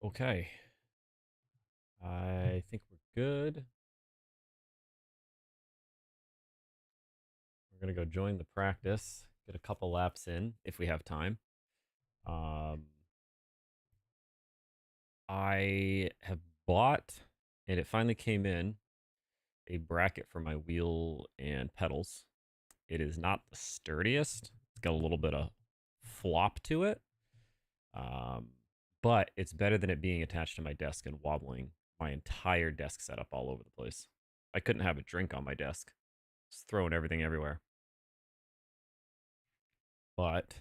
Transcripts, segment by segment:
Okay. I think we're good. We're going to go join the practice, get a couple laps in if we have time. Um, I have bought, and it finally came in, a bracket for my wheel and pedals. It is not the sturdiest. It's got a little bit of flop to it. Um, but it's better than it being attached to my desk and wobbling my entire desk setup all over the place. I couldn't have a drink on my desk. Just throwing everything everywhere. But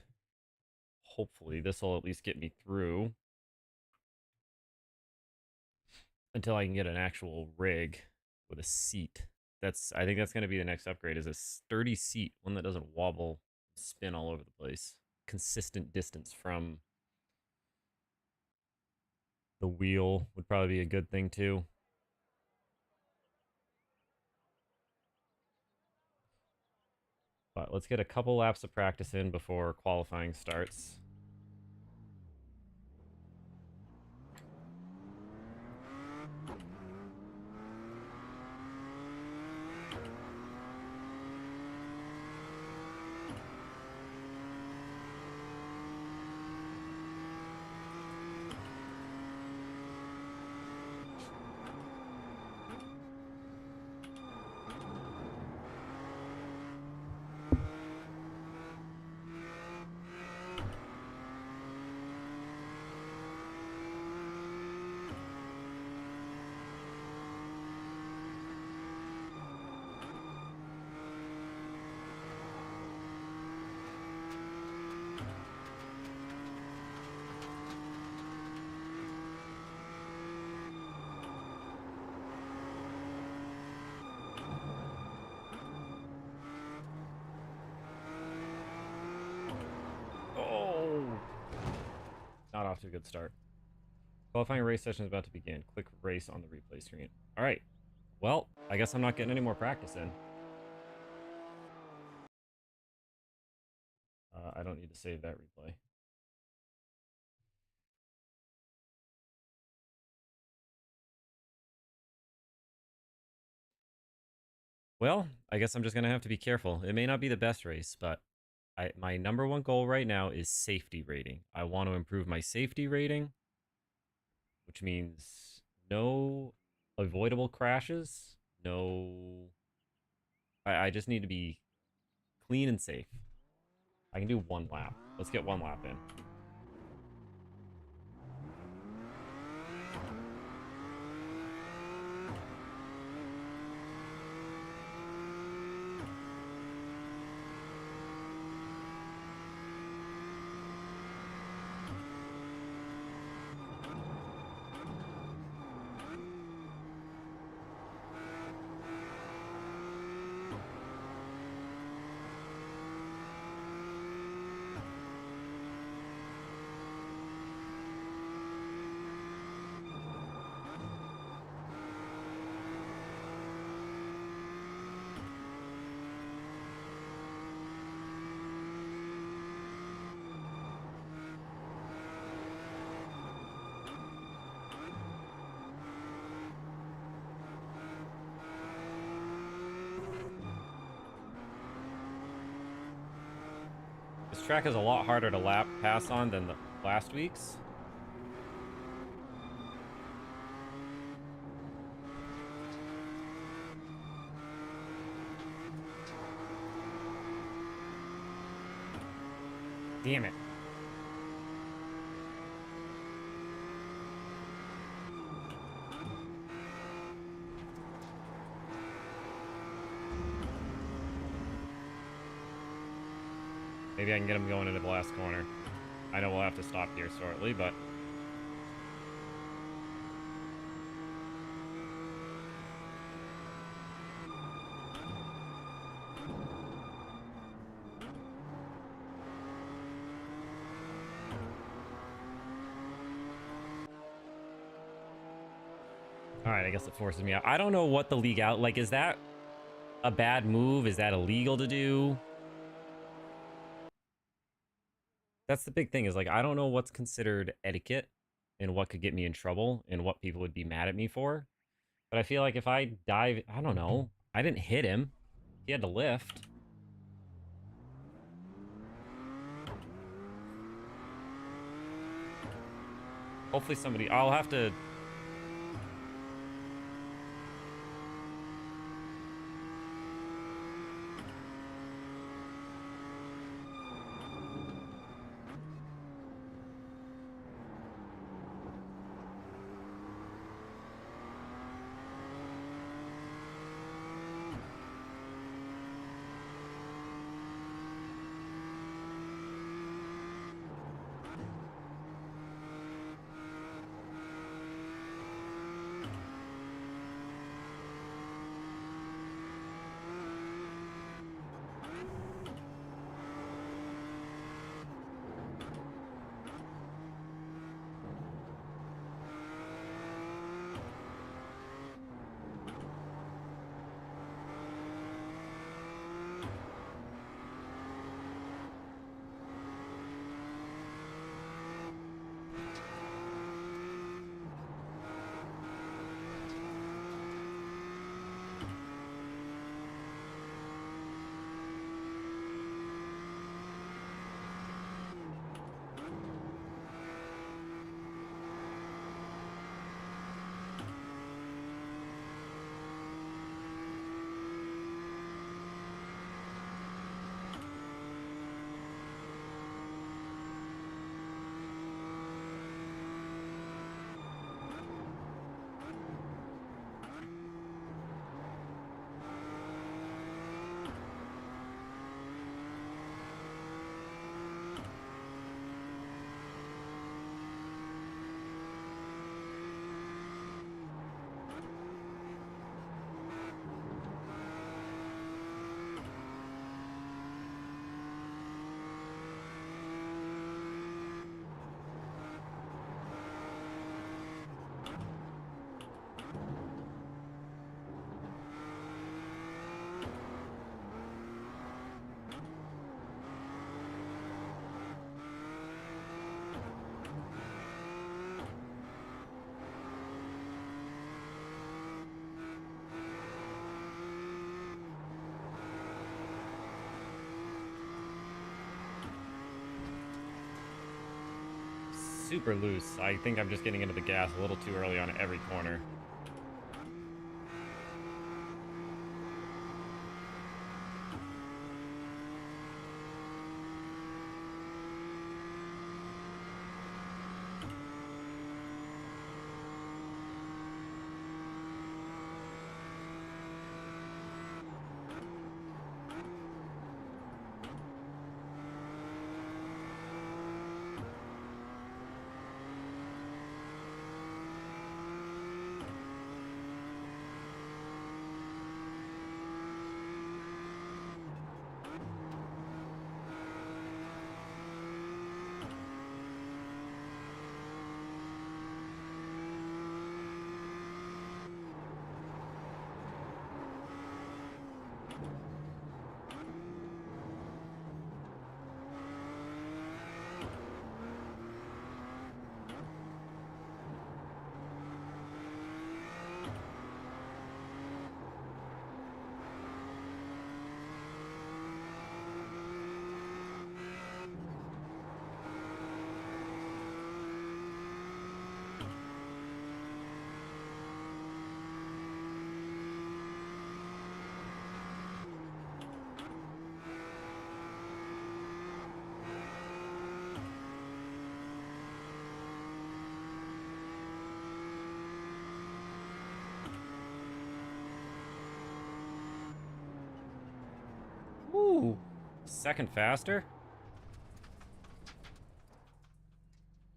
hopefully this will at least get me through until I can get an actual rig with a seat. I think that's going to be the next upgrade, is a sturdy seat, one that doesn't wobble, spin all over the place. Consistent distance from the wheel would probably be a good thing too. But let's get a couple laps of practice in before qualifying starts. Oh, not off to a good start. Qualifying race session is about to begin. Click race on the replay screen. All right. Well, I guess I'm not getting any more practice in. I don't need to save that replay. Well, I guess I'm just going to have to be careful. It may not be the best race, but my number one goal right now is safety rating. I want to improve my safety rating, which means no avoidable crashes. No. I just need to be clean and safe. I can do one lap. Let's get one lap in. This track is a lot harder to lap pass on than the last week's. Damn it. Maybe I can get him going into the last corner. I know we'll have to stop here shortly, but... Alright, I guess it forces me out. I don't know what the legal... Like, is that a bad move? Is that illegal to do? That's the big thing, is like, I don't know what's considered etiquette and what could get me in trouble and what people would be mad at me for. But I feel like if I dive, I don't know. I didn't hit him. He had to lift. Hopefully somebody, I'll have to. Super loose. I think I'm just getting into the gas a little too early on every corner. Ooh, second faster.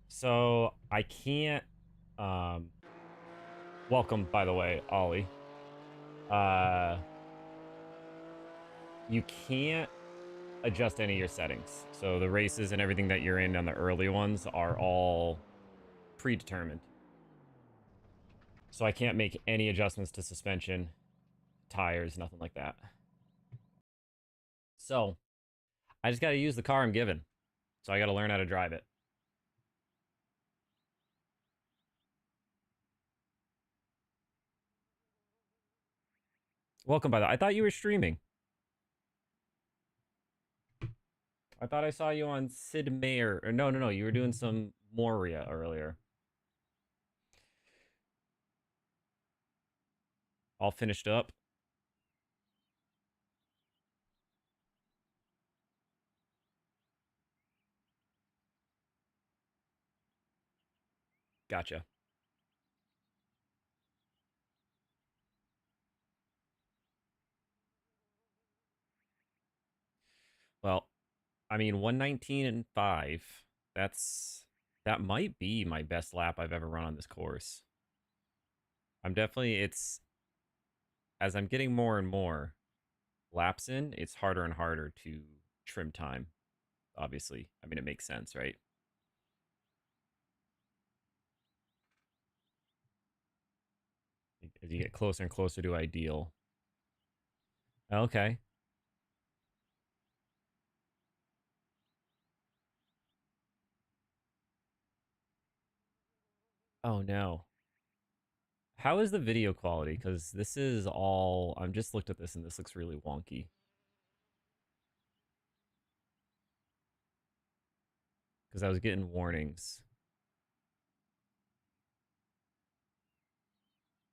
So I can't. Um, welcome, by the way, Ollie. Uh, you can't adjust any of your settings. So the races and everything that you're in on the early ones are all predetermined. So I can't make any adjustments to suspension, tires, nothing like that. So I just got to use the car I'm given. So I got to learn how to drive it. Welcome, by the way. I thought you were streaming. I thought I saw you on Sid Meier. Or no, no, no. You were doing some Moria earlier. All finished up. Gotcha. Well, I mean, 119 and 5. That might be my best lap I've ever run on this course. I'm definitely it's as I'm getting more and more laps in, it's harder and harder to trim time, obviously. I mean, it makes sense, right? As you get closer and closer to ideal. Okay. Oh no. How is the video quality? Because this is all I'm just looked at this and this looks really wonky. Because I was getting warnings.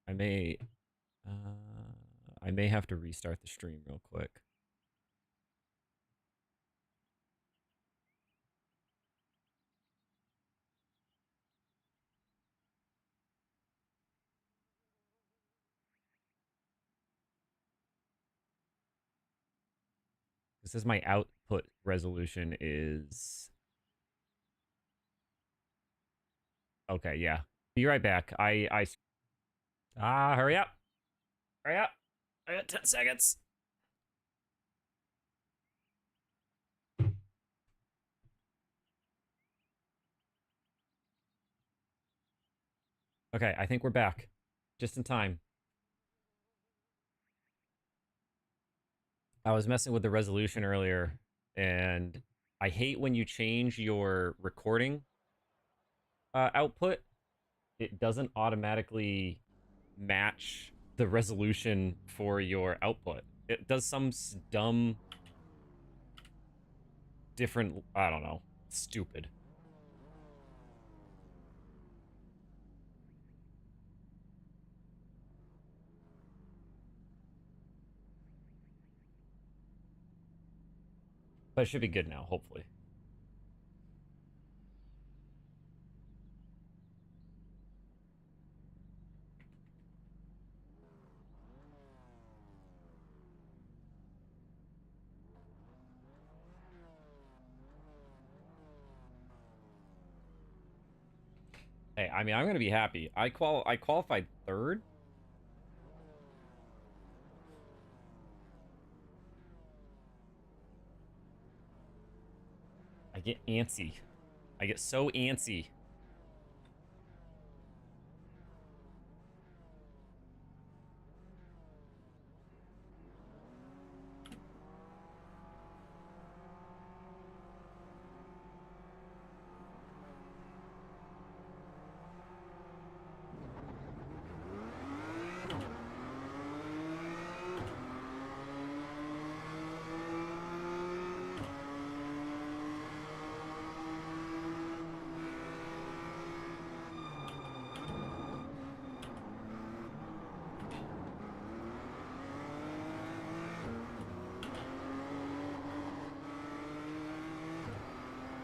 I may I may have to restart the stream real quick. This is my output resolution is okay, yeah. Be right back. Hurry up. Hurry up. I got 10 seconds. Okay, I think we're back. Just in time. I was messing with the resolution earlier, and I hate when you change your recording output. It doesn't automatically match the resolution for your output. It does some dumb, different, I don't know, stupid. But it should be good now, hopefully. Hey, I mean, I'm gonna be happy. I qualified third. I get antsy. I get so antsy.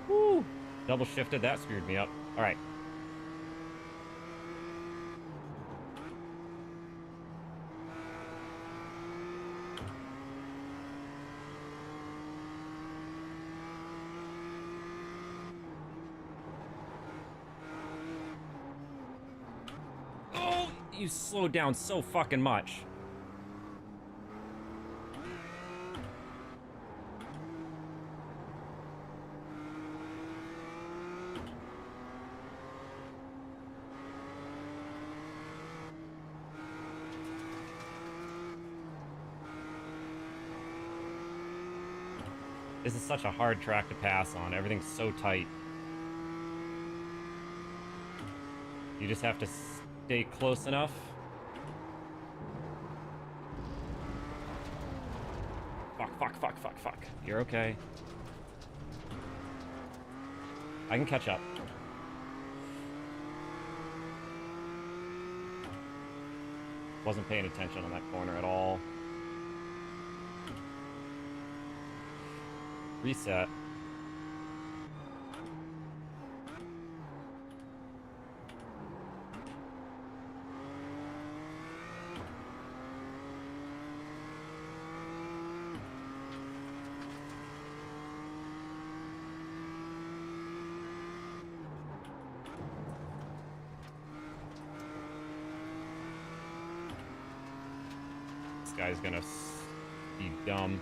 Woo! Double shifted. That screwed me up. All right. Oh, you slowed down so fucking much. This is such a hard track to pass on. Everything's so tight. You just have to stay close enough. Fuck, fuck, fuck, fuck. You're okay. I can catch up. Wasn't paying attention on that corner at all. Reset. This guy's gonna be dumb.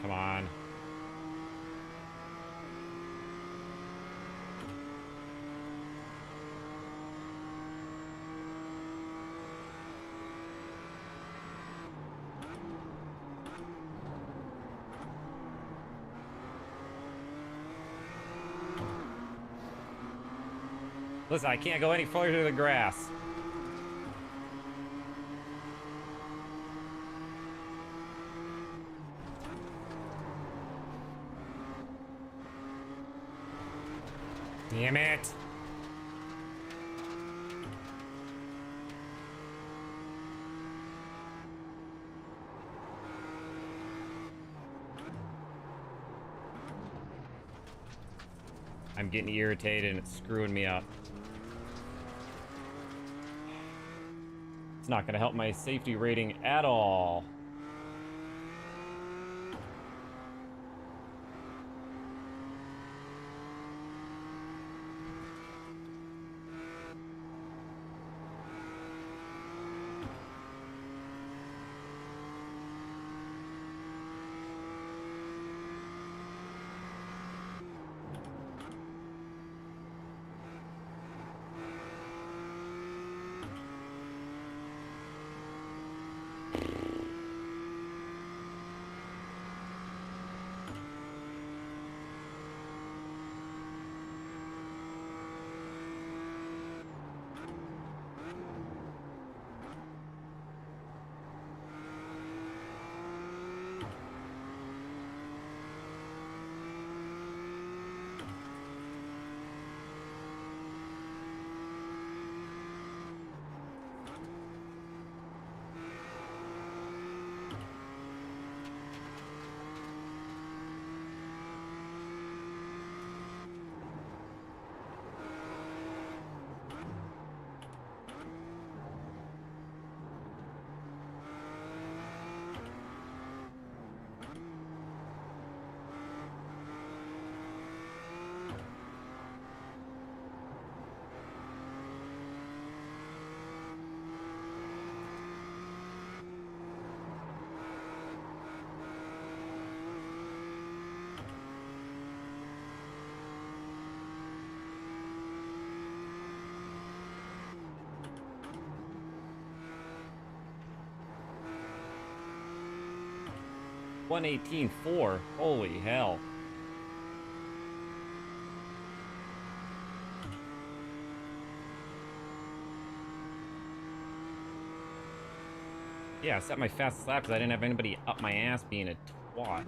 Come on. Listen, I can't go any further to the grass. Damn it. I'm getting irritated and it's screwing me up. It's not going to help my safety rating at all. .118.4. Holy hell. Yeah, I set my fastest lap because I didn't have anybody up my ass being a twat.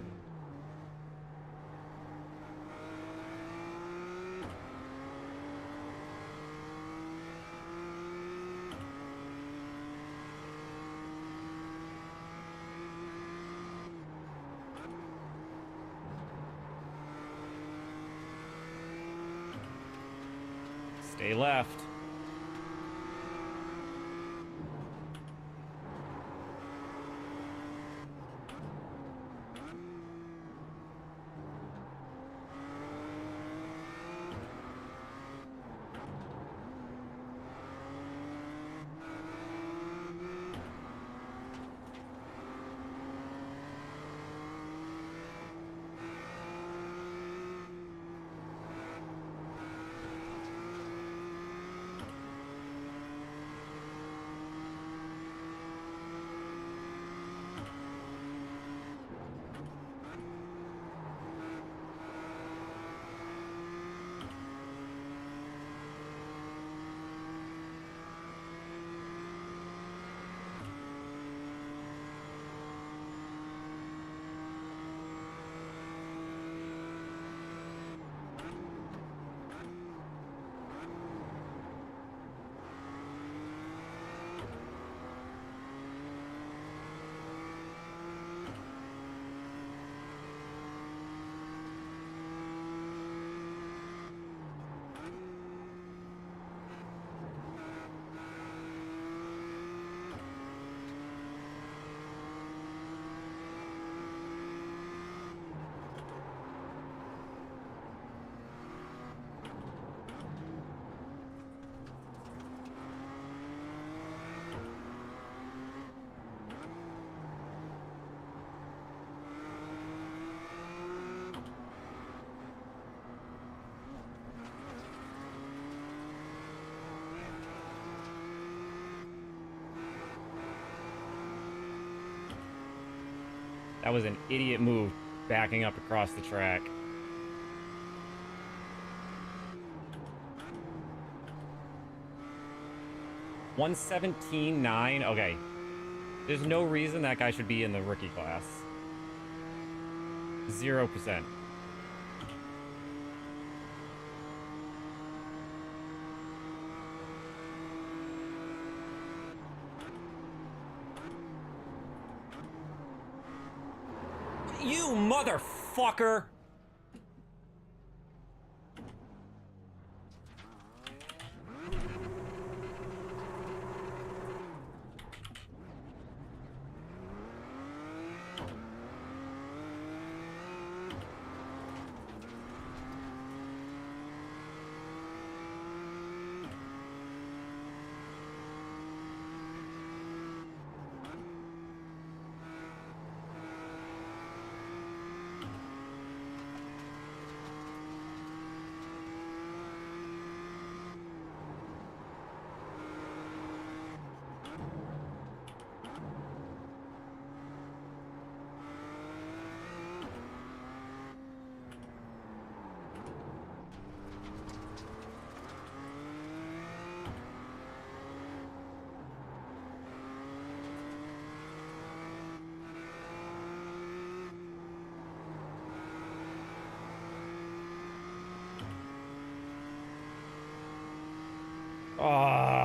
Stay left. That was an idiot move, backing up across the track. $117.9. Okay. There's no reason that guy should be in the rookie class. 0%. You motherfucker! Ah.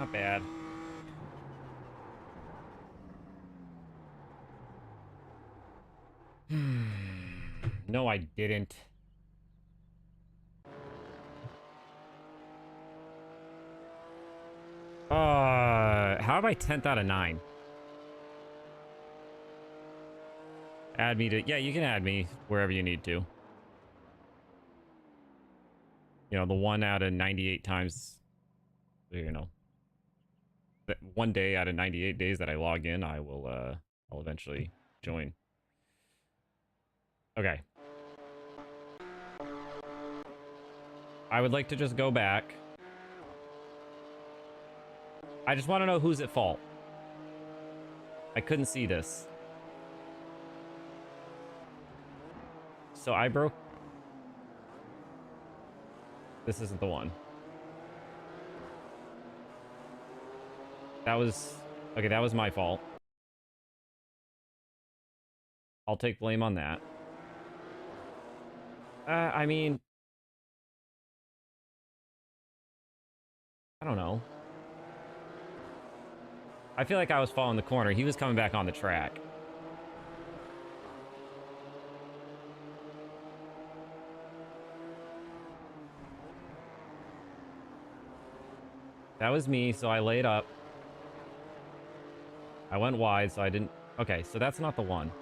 Not bad. No, I didn't. How am I 10th out of 9? Add me to... Yeah, you can add me wherever you need to. You know, the 1 out of 98 times, you know, that one day out of 98 days that I log in, I'll eventually join. Okay. I would like to just go back. I just want to know who's at fault. I couldn't see this. So I broke... This isn't the one. That was... Okay, that was my fault. I'll take blame on that. I mean... I don't know. I feel like I was following the corner. He was coming back on the track. That was me, so I laid up. I went wide, so I didn't... Okay, so that's not the one.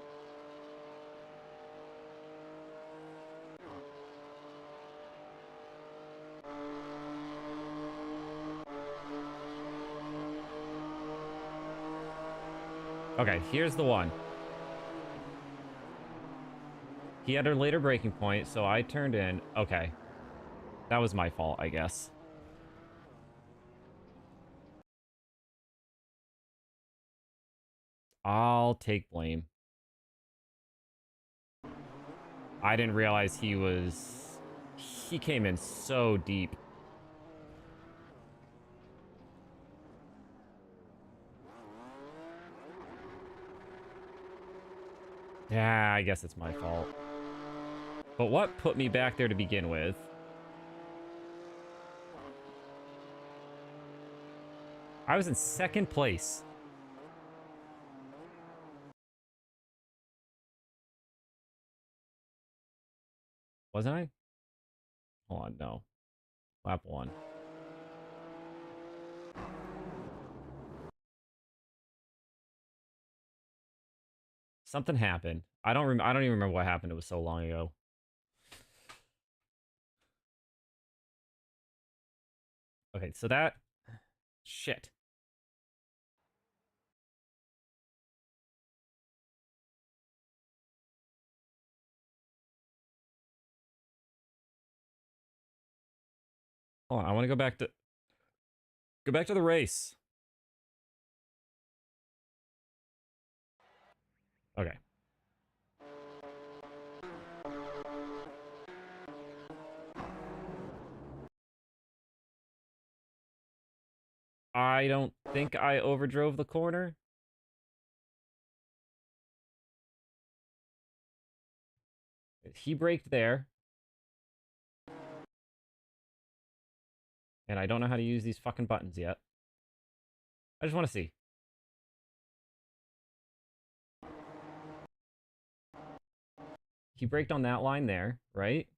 Okay, here's the one. He had a later breaking point, so I turned in. Okay. That was my fault, I guess. I'll take blame. I didn't realize he was... He came in so deep. Yeah, I guess it's my fault. But what put me back there to begin with? I was in second place. Wasn't I? Hold on, no. Lap 1. Something happened. I don't even remember what happened. It was so long ago. Okay, so that... Shit. Hold on, I want to go back to... Go back to the race. Okay. I don't think I overdrove the corner. He braked there. And I don't know how to use these fucking buttons yet. I just want to see. He braked on that line there, right?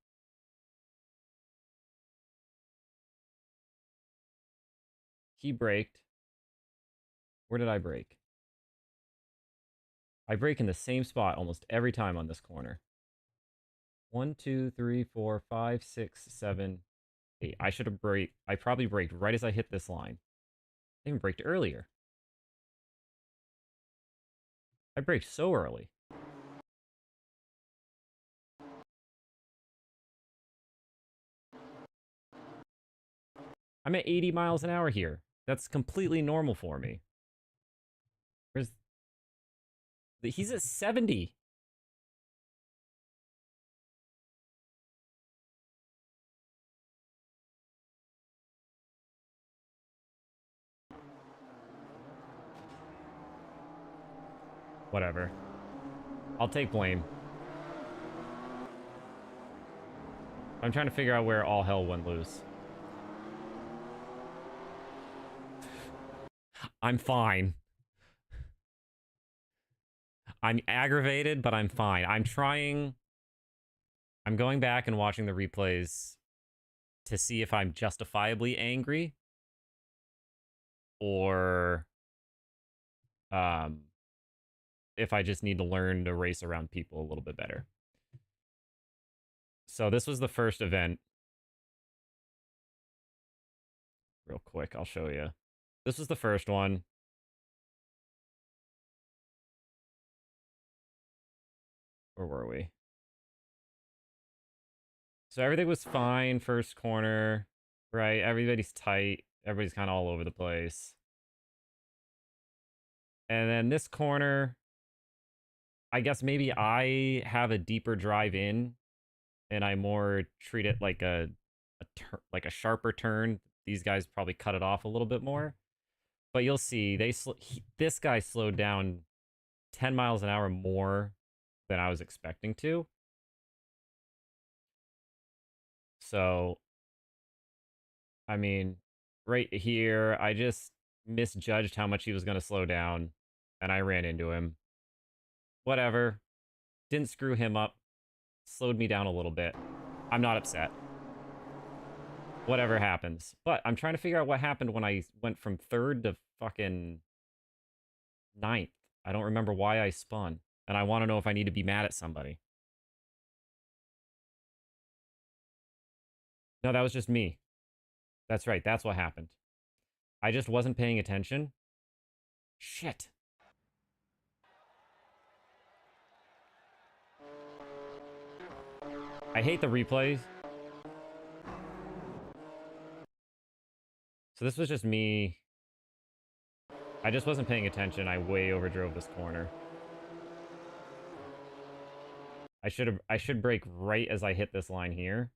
He braked. Where did I brake? I brake in the same spot almost every time on this corner. 1, 2, 3, 4, 5, 6, 7, 8. I should have braked. I probably braked right as I hit this line. I even braked earlier. I braked so early. I'm at 80 miles an hour here. That's completely normal for me. Where's... He's at 70. Whatever. I'll take blame. I'm trying to figure out where all hell went loose. I'm fine. I'm aggravated, but I'm fine. I'm going back and watching the replays to see if I'm justifiably angry or um if I just need to learn to race around people a little bit better. So this was the first event. Real quick, I'll show you. This was the first one. Where were we? So everything was fine. First corner, right? Everybody's tight. Everybody's kind of all over the place. And then this corner, I guess maybe I have a deeper drive in, and I more treat it like like a sharper turn. These guys probably cut it off a little bit more, but you'll see this guy slowed down 10 miles an hour more than I was expecting to. So, I mean, right here, I just misjudged how much he was going to slow down, and I ran into him. Whatever. Didn't screw him up. Slowed me down a little bit. I'm not upset. Whatever happens. But I'm trying to figure out what happened when I went from third to fucking ninth. I don't remember why I spun. And I want to know if I need to be mad at somebody. No, that was just me. That's right. That's what happened. I just wasn't paying attention. Shit. I hate the replays. So this was just me. I just wasn't paying attention. I way overdrove this corner. I should brake right as I hit this line here.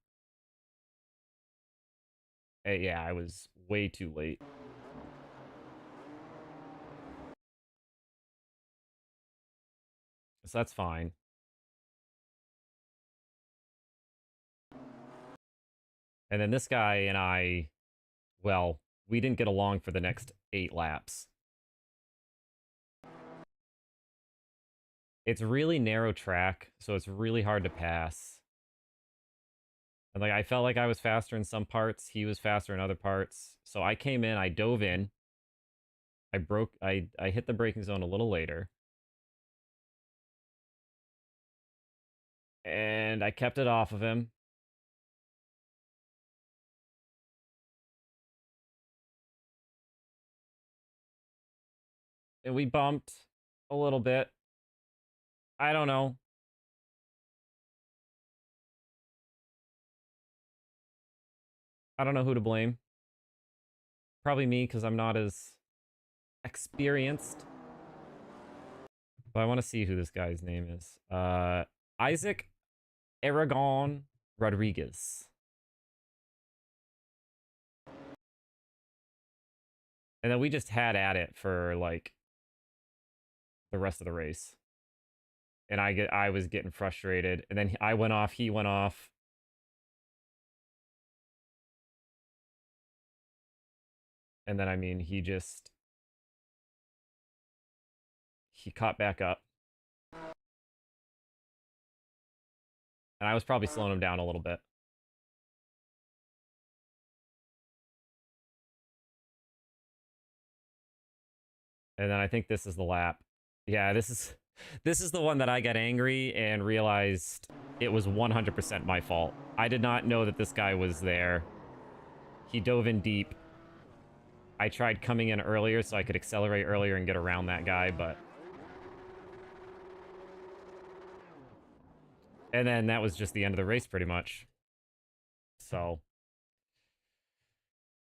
Yeah, I was way too late. So that's fine. And then this guy and I, well, we didn't get along for the next 8 laps. It's really narrow track, so it's really hard to pass. And like I felt like I was faster in some parts, he was faster in other parts. So I came in, I dove in. I hit the braking zone a little later. And I kept it off of him. And we bumped a little bit. I don't know. I don't know who to blame. Probably me because I'm not as experienced. But I want to see who this guy's name is. Isaac Aragon Rodriguez. And then we just had at it for like the rest of the race. And I was getting frustrated. And then I went off, he went off. And then I mean he caught back up. And I was probably slowing him down a little bit. And then I think this is the lap. Yeah, this is the one that I got angry and realized it was 100% my fault. I did not know that this guy was there. He dove in deep. I tried coming in earlier so I could accelerate earlier and get around that guy, but... And then that was just the end of the race, pretty much. So...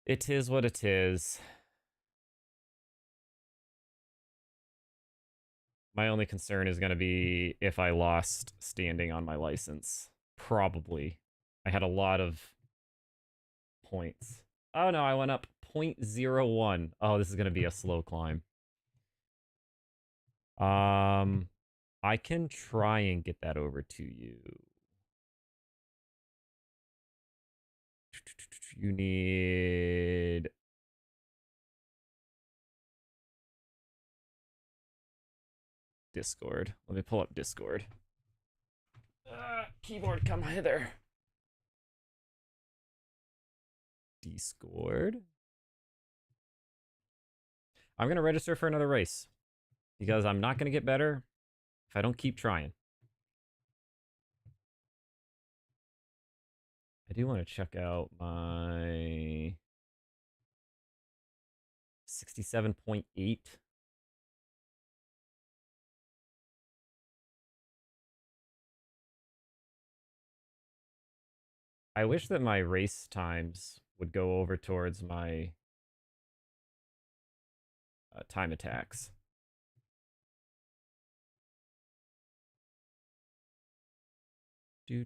It is what it is. My only concern is going to be if I lost standing on my license. Probably. I had a lot of points. Oh no, I went up 0.01. Oh, this is going to be a slow climb. I can try and get that over to you. You need Discord. Let me pull up Discord. Keyboard, come hither. Discord. I'm going to register for another race because I'm not going to get better if I don't keep trying. I do want to check out my 67.8. I wish that my race times would go over towards my time attacks. Yeah,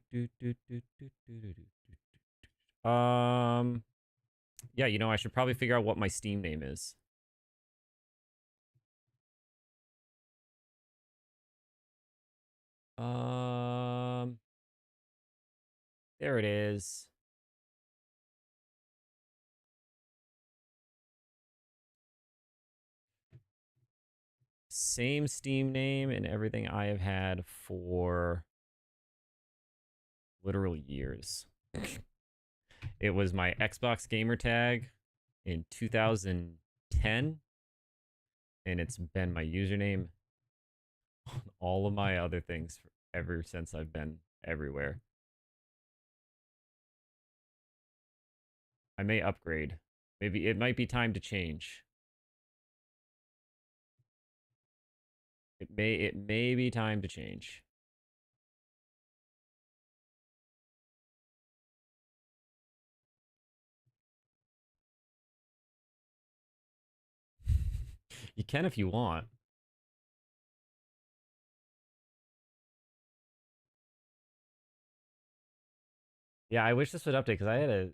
you know, I should probably figure out what my Steam name is. There it is. Same Steam name and everything I have had for literal years. It was my Xbox gamer tag in 2010, and it's been my username on all of my other things ever since I've been everywhere. I may upgrade. Maybe it might be time to change. It may be time to change. You can if you want. Yeah, I wish this would update because I had a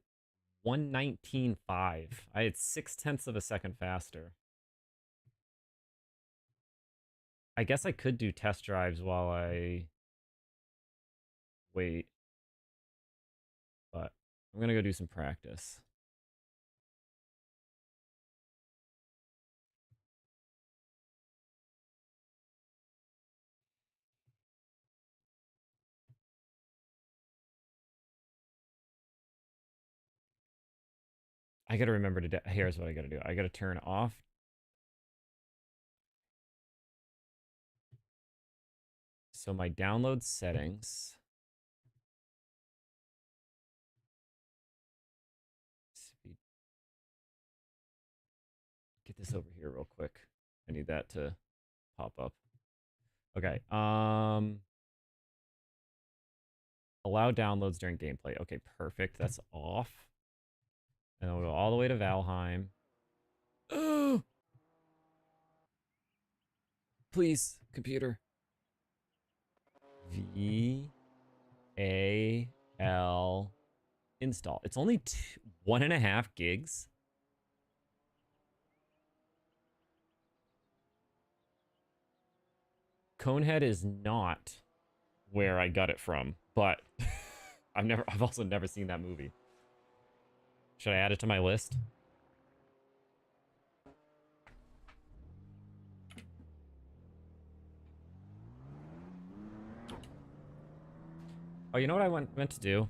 119.5. I had 0.6 of a second faster. I guess I could do test drives while I wait, but I'm gonna go do some practice. I gotta remember to. Here's what I gotta do. I gotta turn off. So my download settings. Get this over here real quick. I need that to pop up. Okay. Allow downloads during gameplay. Okay, perfect. That's off. And then we'll go all the way to Valheim. Please, computer. VAL install. It's only 1.5 gigs. Conehead is not where I got it from, but I've also never seen that movie. Should I add it to my list? Oh, you know what I meant to do?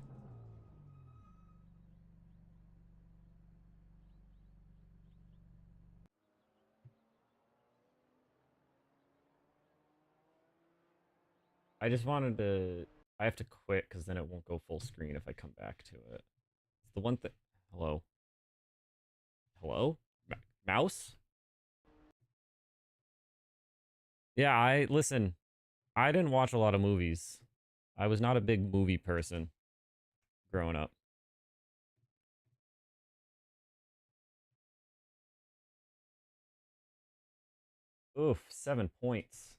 I just wanted to. I have to quit because then it won't go full screen if I come back to it. It's the one thing. Hello? Hello? Mouse? Yeah, listen. I didn't watch a lot of movies. I was not a big movie person growing up. Oof, 7 points.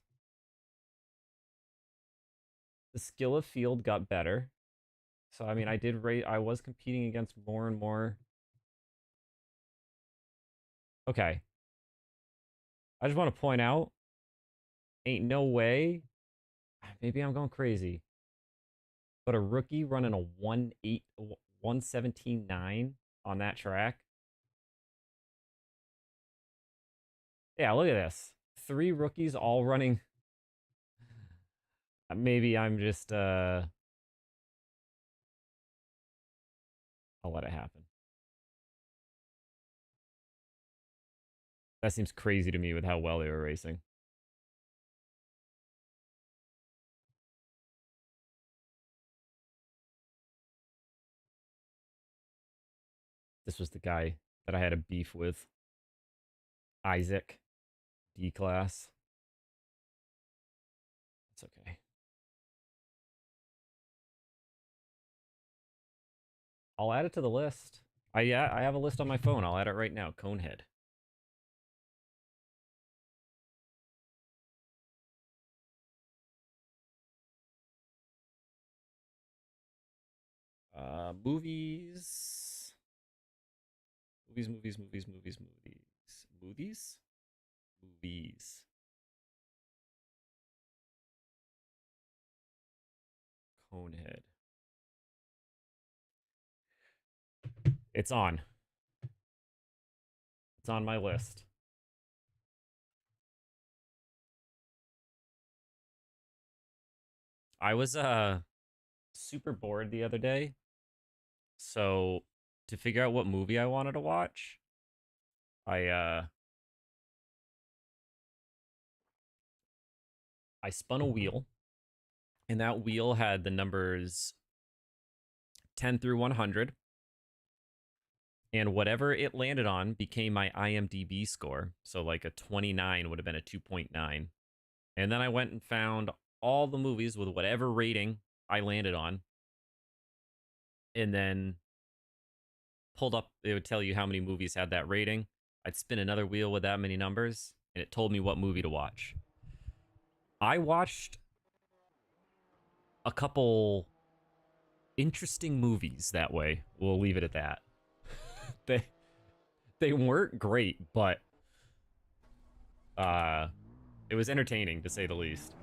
The skill of field got better. So I mean, I did rate. I was competing against more and more. Okay. I just want to point out, ain't no way. Maybe I'm going crazy. But a rookie running a 1:17.9 on that track. Yeah, look at this. 3 rookies all running Maybe I'm just, I'll let it happen. That seems crazy to me with how well they were racing. This was the guy that I had a beef with. Isaac, D-Class. It's okay. I'll add it to the list. Yeah, I have a list on my phone. I'll add it right now. Conehead. Movies. Movies? Movies. Conehead. It's on. It's on my list. I was super bored the other day. So to figure out what movie I wanted to watch, I I spun a wheel, and that wheel had the numbers 10 through 100, and whatever it landed on became my IMDb score. So like a 29 would have been a 2.9. And then I went and found all the movies with whatever rating I landed on, and then pulled up, it would tell you how many movies had that rating. I'd spin another wheel with that many numbers, and it told me what movie to watch. I watched a couple interesting movies that way. We'll leave it at that. they they weren't great, but it was entertaining to say the least.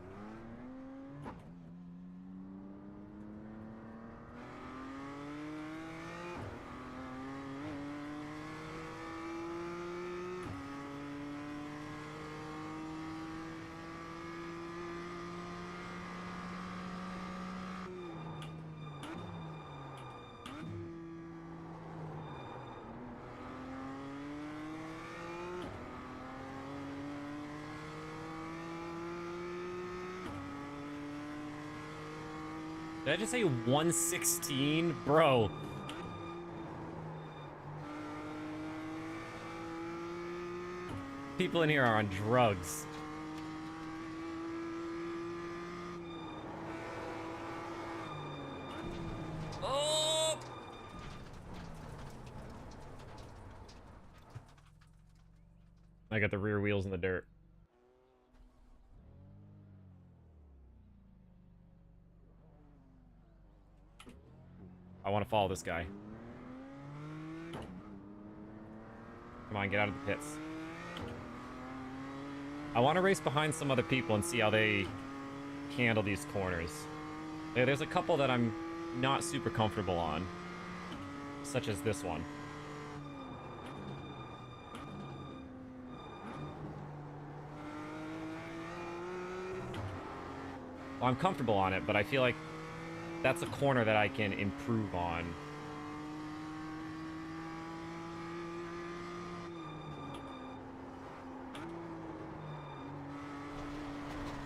Did I just say 116? Bro. People in here are on drugs. Oh! I got the rear wheels in the dirt. I want to follow this guy. Come on, get out of the pits. I want to race behind some other people and see how they handle these corners. There's a couple that I'm not super comfortable on, such as this one. Well, I'm comfortable on it, but I feel like that's a corner that I can improve on.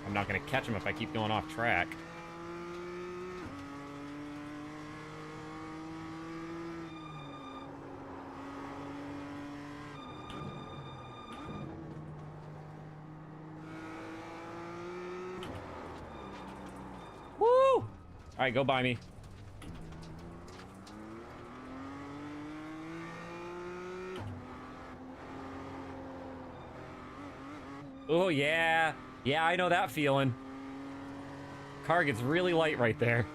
I'm not going to catch him if I keep going off track. Woo! All right, go by me. Oh, yeah. Yeah, I know that feeling. Car gets really light right there.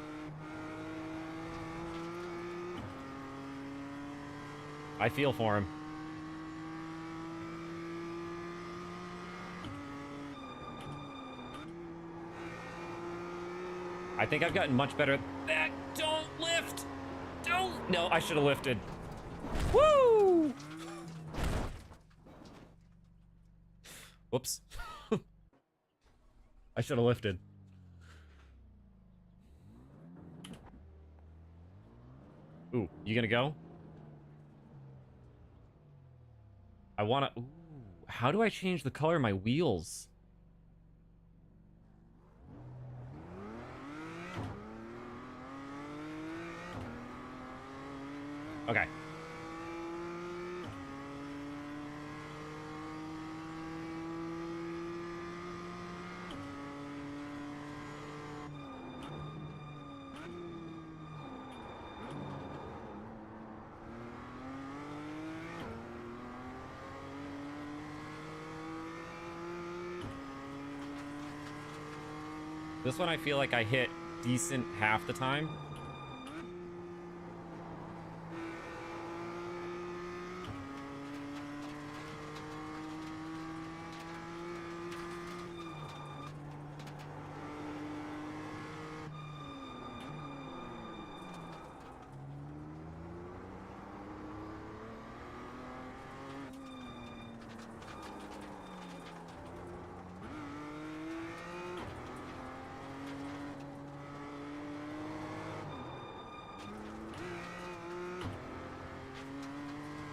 I feel for him. I think I've gotten much better at that. Don't lift! Don't! No, I should have lifted. Woo! Whoops. I should have lifted. Ooh, you gonna go? I wanna... Ooh, how do I change the color of my wheels? Okay. This one I feel like I hit decent half the time.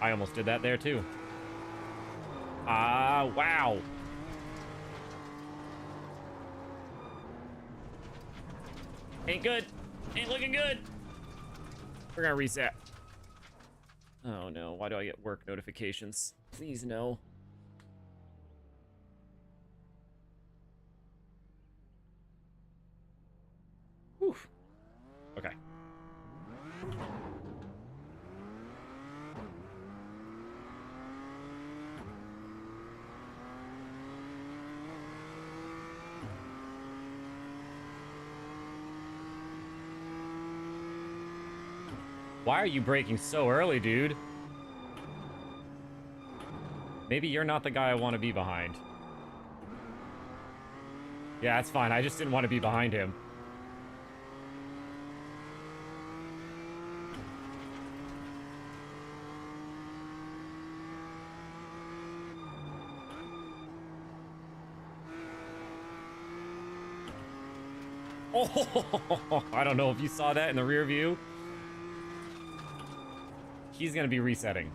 I almost did that there too. Ah, wow. Ain't good. Ain't looking good. We're gonna reset. Oh no, why do I get work notifications? Please no. Whew. Okay. Why are you braking so early, dude? Maybe you're not the guy I want to be behind. Yeah, that's fine. I just didn't want to be behind him. Oh, I don't know if you saw that in the rear view. He's gonna be resetting.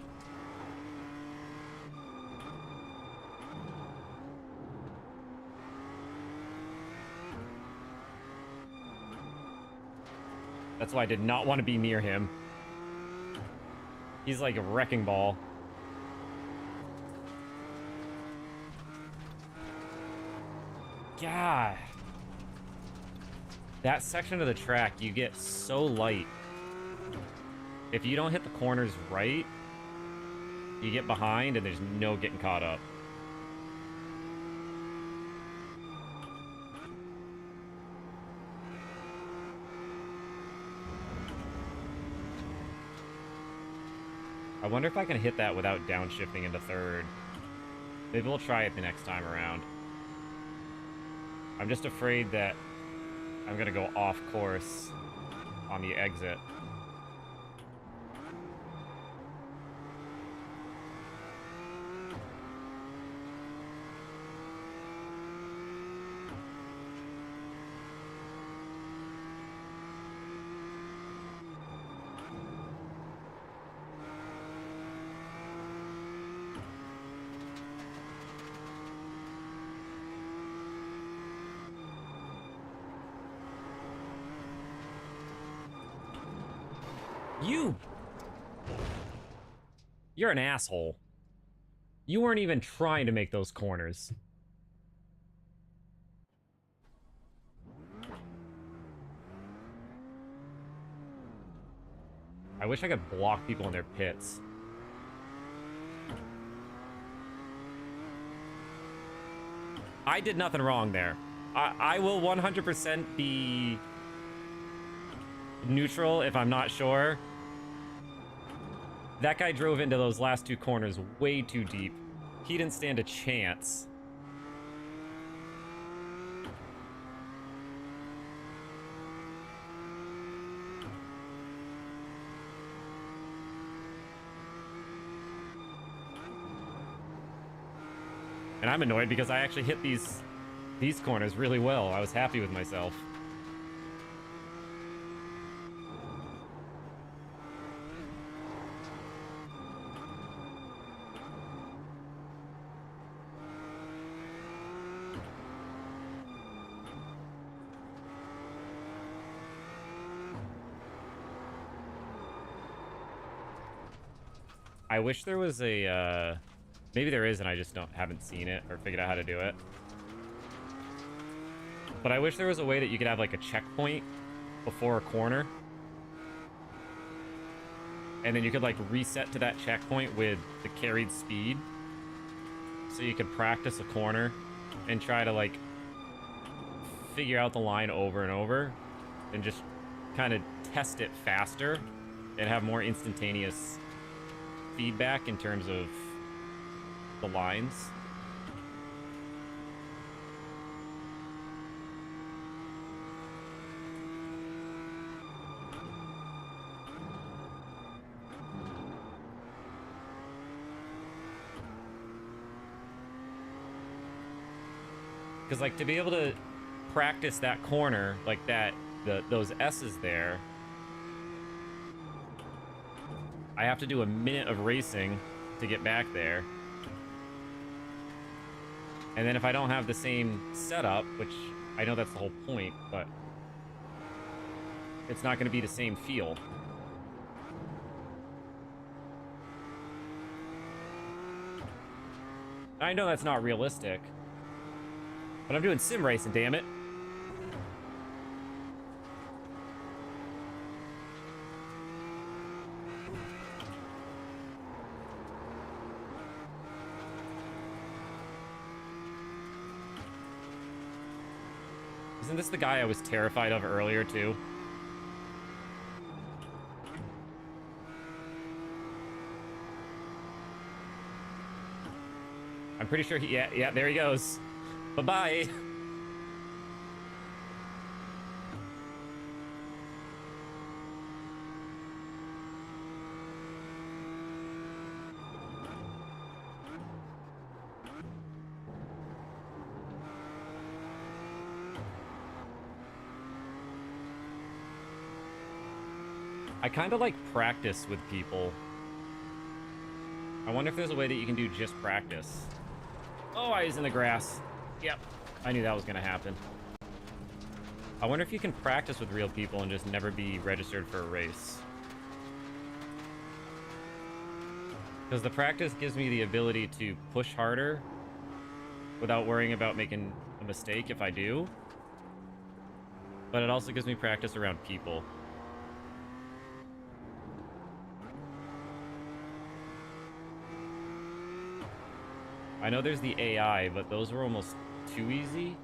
That's why I did not want to be near him. He's like a wrecking ball. God. That section of the track, you get so light. If you don't hit the corners right, you get behind and there's no getting caught up. I wonder if I can hit that without downshifting into third. Maybe we'll try it the next time around. I'm just afraid that I'm going to go off course on the exit. You're an asshole. You weren't even trying to make those corners. I wish I could block people in their pits. I did nothing wrong there. I will 100% be neutral if I'm not sure. That guy drove into those last two corners way too deep. He didn't stand a chance. And I'm annoyed because I actually hit these corners really well. I was happy with myself. I wish there was a, maybe there is and I just haven't seen it or figured out how to do it. But I wish there was a way that you could have like a checkpoint before a corner. And then you could like reset to that checkpoint with the carried speed. So you could practice a corner and try to like figure out the line over and over and just kind of test it faster and have more instantaneous feedback in terms of the lines. Because, like, to be able to practice that corner, like that, those S's there, I have to do a minute of racing to get back there. And then if I don't have the same setup, which I know that's the whole point, but it's not going to be the same feel. I know that's not realistic. But I'm doing sim racing, damn it. Isn't this the guy I was terrified of earlier, too? I'm pretty sure he... Yeah, there he goes. Bye-bye. I kind of like practice with people. I wonder if there's a way that you can do just practice. Oh, I was in the grass. Yep. I knew that was going to happen. I wonder if you can practice with real people and just never be registered for a race. Because the practice gives me the ability to push harder without worrying about making a mistake if I do. But it also gives me practice around people. I know there's the AI, but those were almost too easy.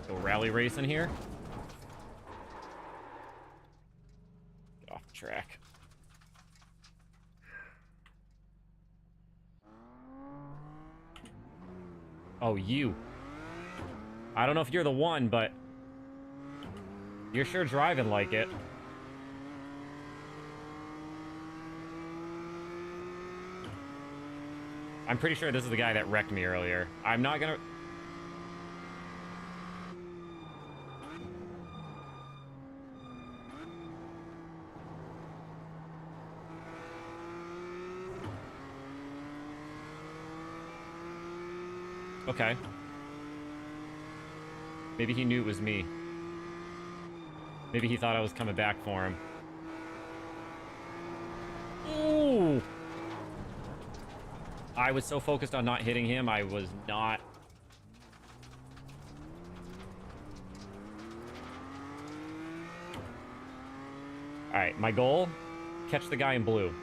Go rally racing here. Get off the track. Oh, you. I don't know if you're the one, but you're sure driving like it. I'm pretty sure this is the guy that wrecked me earlier. I'm not gonna... Okay. Maybe he knew it was me. Maybe he thought I was coming back for him. Ooh! I was so focused on not hitting him, I was not... Alright, my goal? Catch the guy in blue.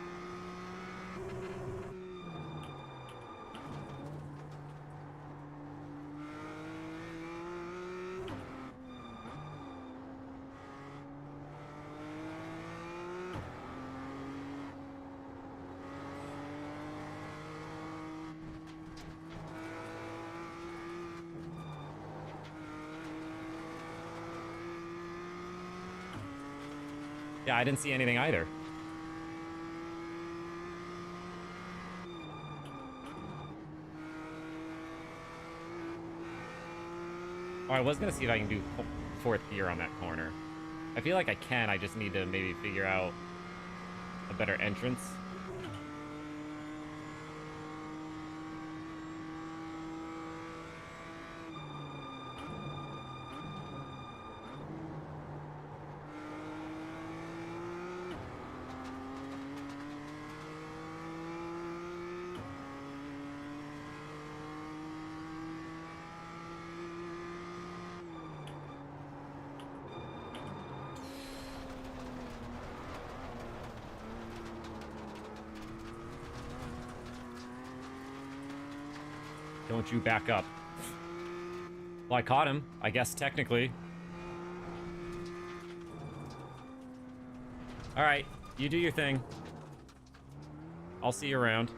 Yeah, I didn't see anything either. Oh, I was gonna see if I can do fourth gear on that corner. I feel like I can, I just need to maybe figure out a better entrance. Don't you back up. Well, I caught him, I guess, technically. All right, you do your thing. I'll see you around.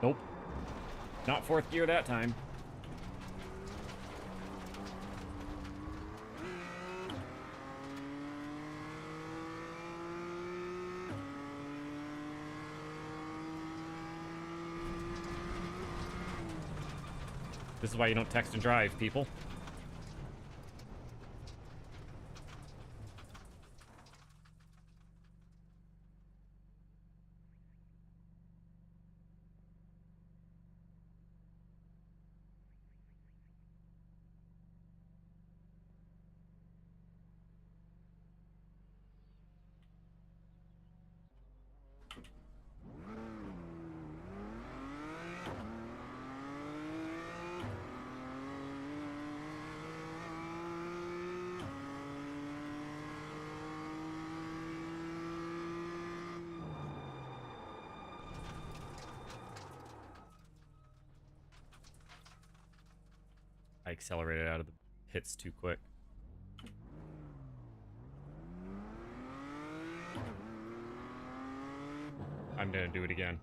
Nope. Not fourth gear that time. This is why you don't text and drive, people. I accelerated out of the pits too quick. I'm gonna do it again.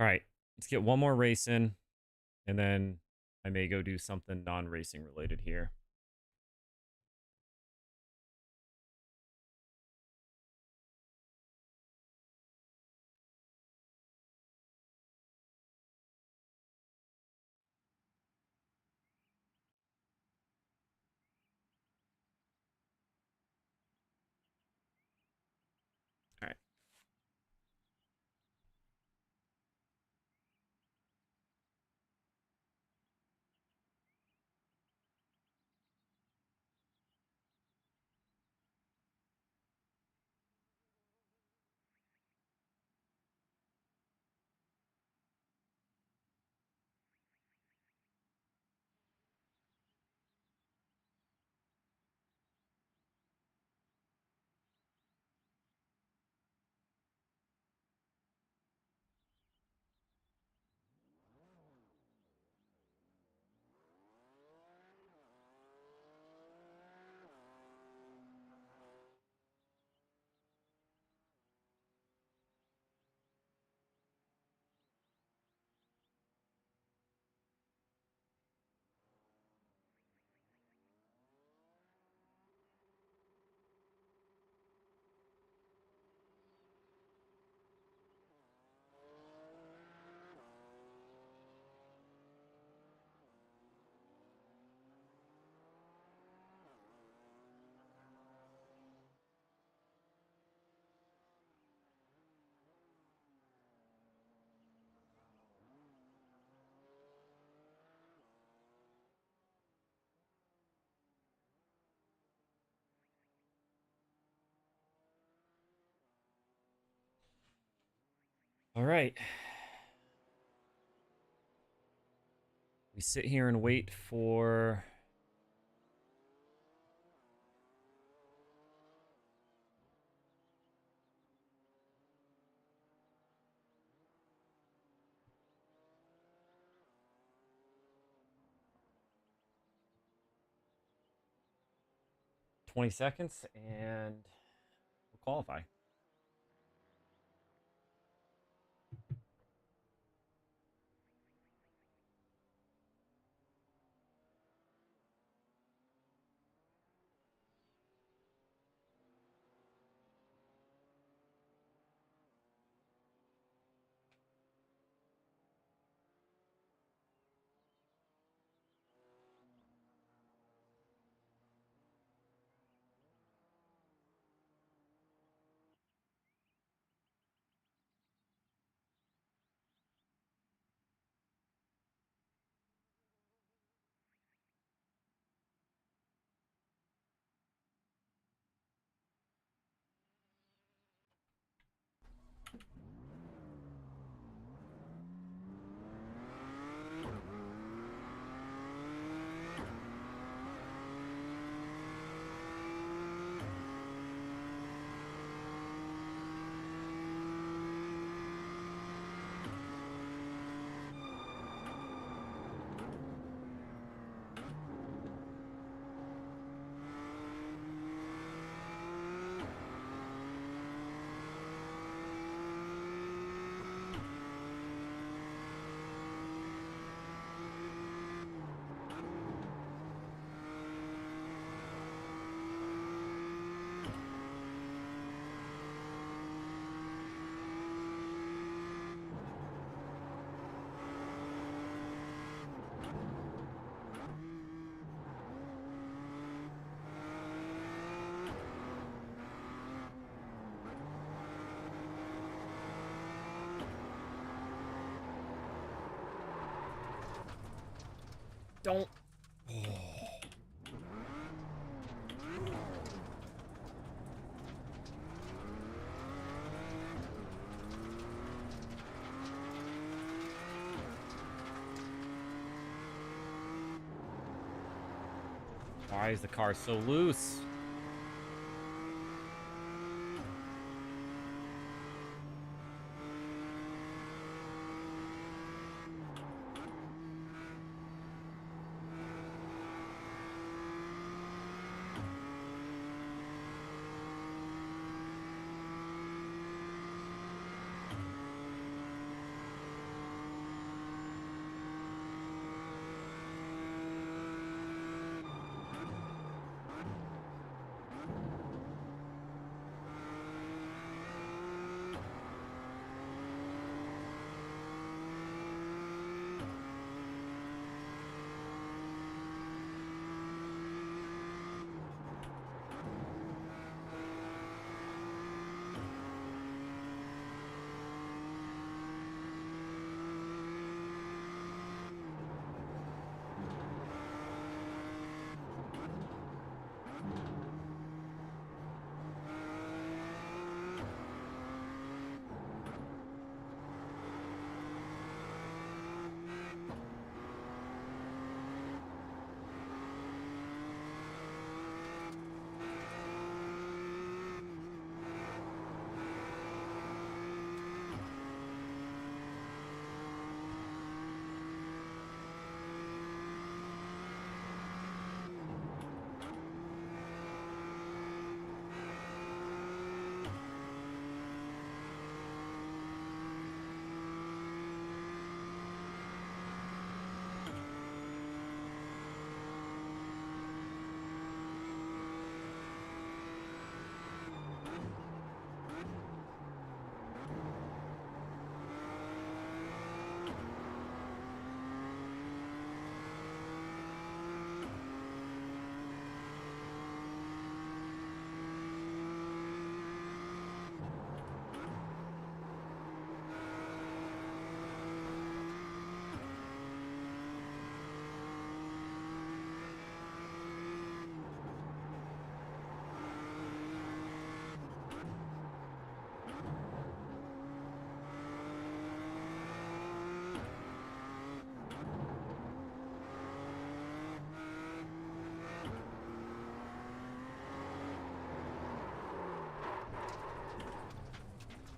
All right, let's get one more race in, and then I may go do something non-racing related here. All right. All right. We sit here and wait for... ...20 seconds, and we'll qualify. Don't. Why is the car so loose?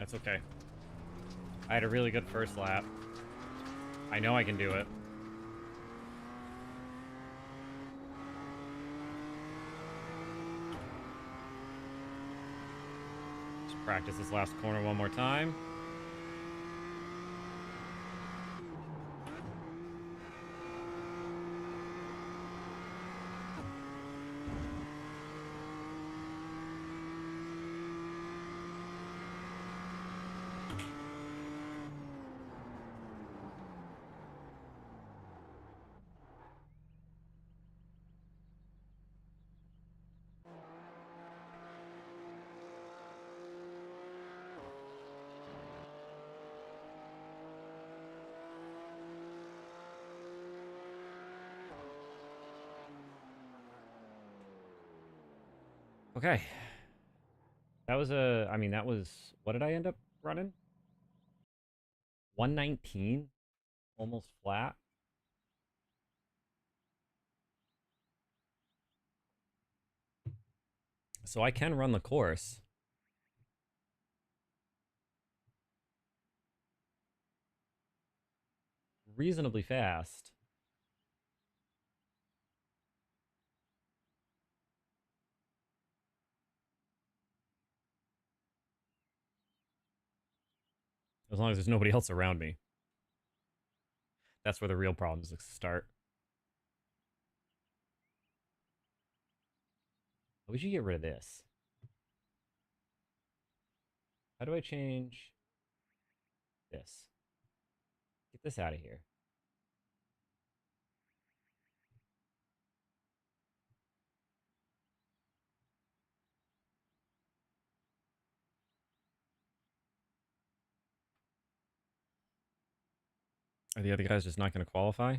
That's okay. I had a really good first lap. I know I can do it. Just practice this last corner one more time. Okay. That was I mean, that was, what did I end up running? 119? Almost flat. So I can run the course reasonably fast. As long as there's nobody else around me. That's where the real problems start. We should get rid of this. How do I change this? Get this out of here. Are the other guys just not going to qualify?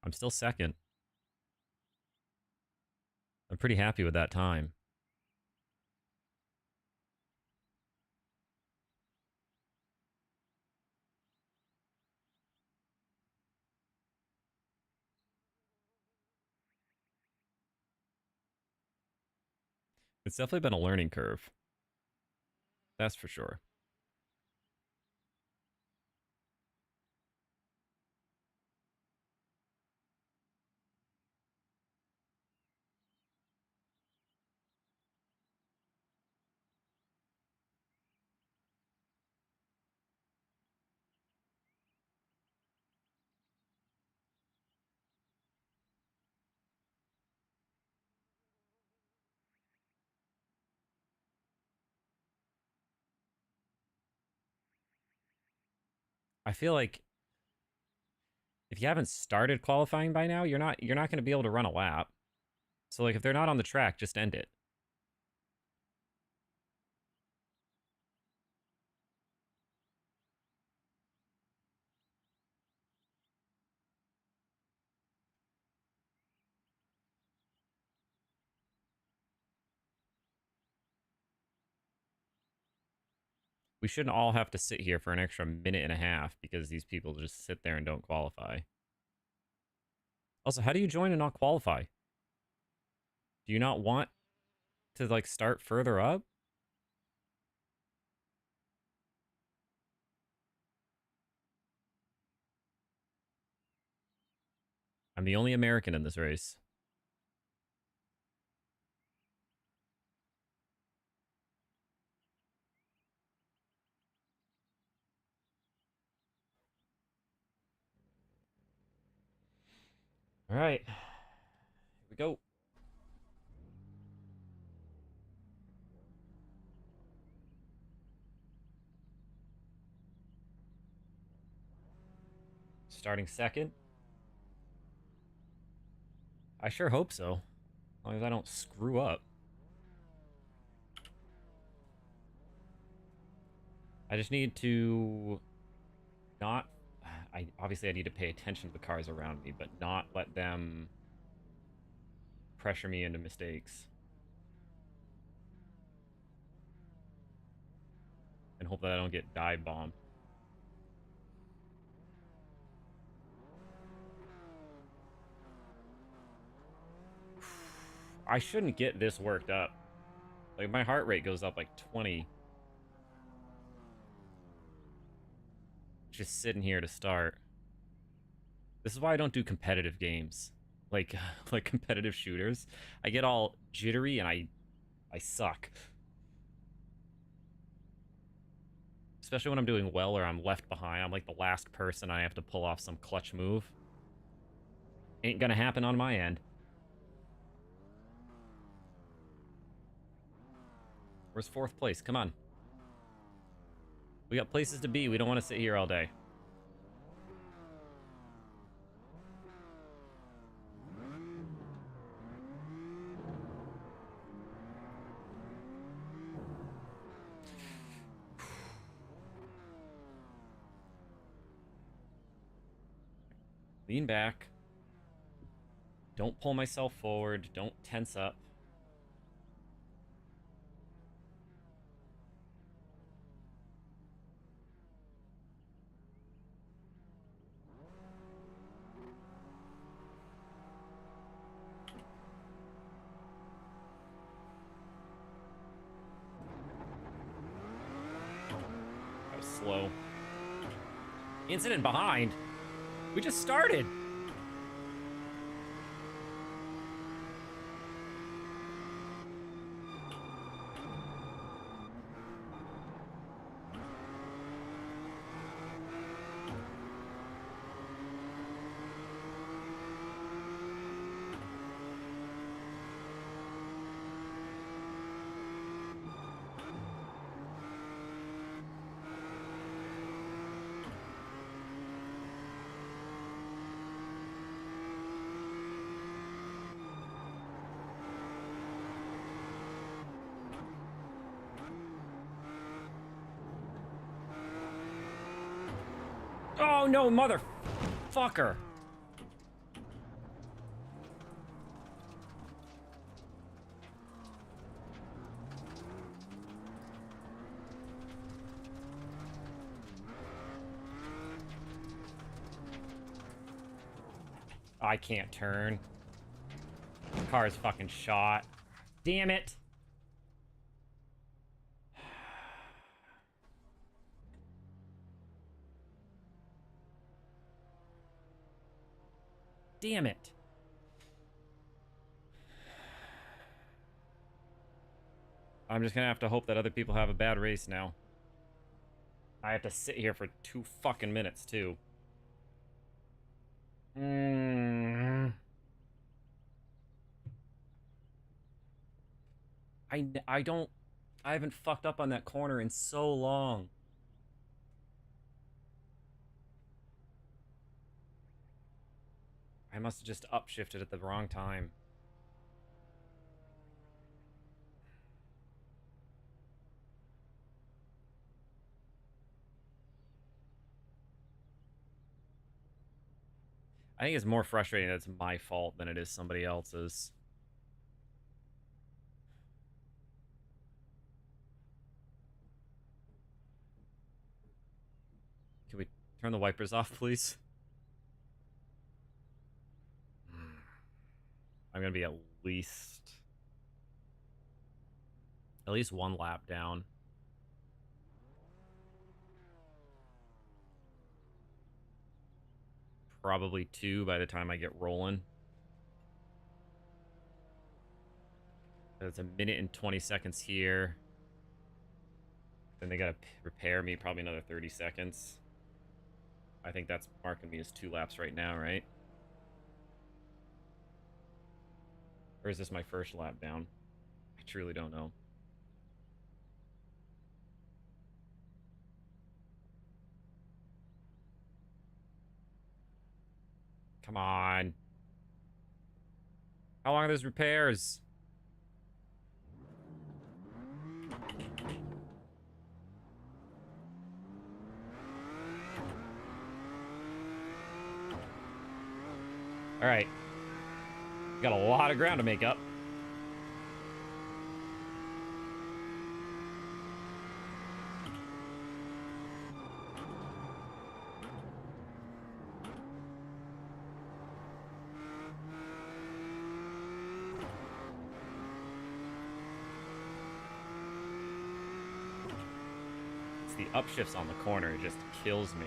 I'm still second. I'm pretty happy with that time. It's definitely been a learning curve. That's for sure. I feel like if you haven't started qualifying by now, you're not going to be able to run a lap. So like if they're not on the track, just end it. We shouldn't all have to sit here for an extra minute and a half because these people just sit there and don't qualify. Also, how do you join and not qualify? Do you not want to like start further up? I'm the only American in this race. All right. Here we go. Starting second. I sure hope so. As long as I don't screw up. I just need to not I obviously I need to pay attention to the cars around me, but not let them pressure me into mistakes. And hope that I don't get dive bombed. I shouldn't get this worked up. Like my heart rate goes up like 20. Just sitting here to start. This is why I don't do competitive games. Like like competitive shooters. I get all jittery and I suck. Especially when I'm doing well or I'm left behind. I'm like the last person. I have to pull off some clutch move. Ain't gonna happen on my end. Where's fourth place? Come on. We got places to be. We don't want to sit here all day. Lean back. Don't pull myself forward. Don't tense up. That was slow. Incident behind. We just started. Oh no, motherfucker. I can't turn. The car is fucking shot. Damn it! Damn it! I'm just gonna have to hope that other people have a bad race now. I have to sit here for 2 fucking minutes, too. I don't... I haven't fucked up on that corner in so long. I must have just upshifted at the wrong time. I think it's more frustrating that it's my fault than it is somebody else's. Can we turn the wipers off, please? I'm gonna be at least 1 lap down. Probably 2 by the time I get rolling. That's 1 minute and 20 seconds here. Then they gotta repair me, probably another 30 seconds. I think that's marking me as 2 laps right now, right? Or is this my first lap down? I truly don't know. Come on. How long are those repairs? All right. Got a lot of ground to make up. It's the upshifts on the corner. It just kills me.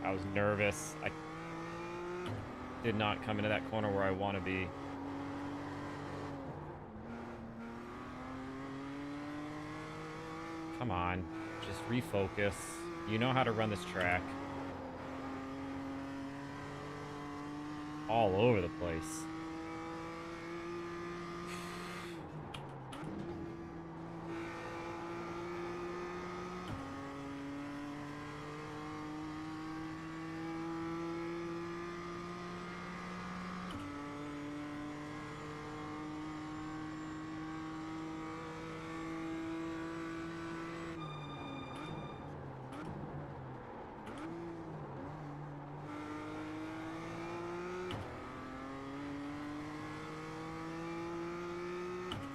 I was nervous. I did not come into that corner where I want to be. Come on. Just refocus. You know how to run this track. All over the place.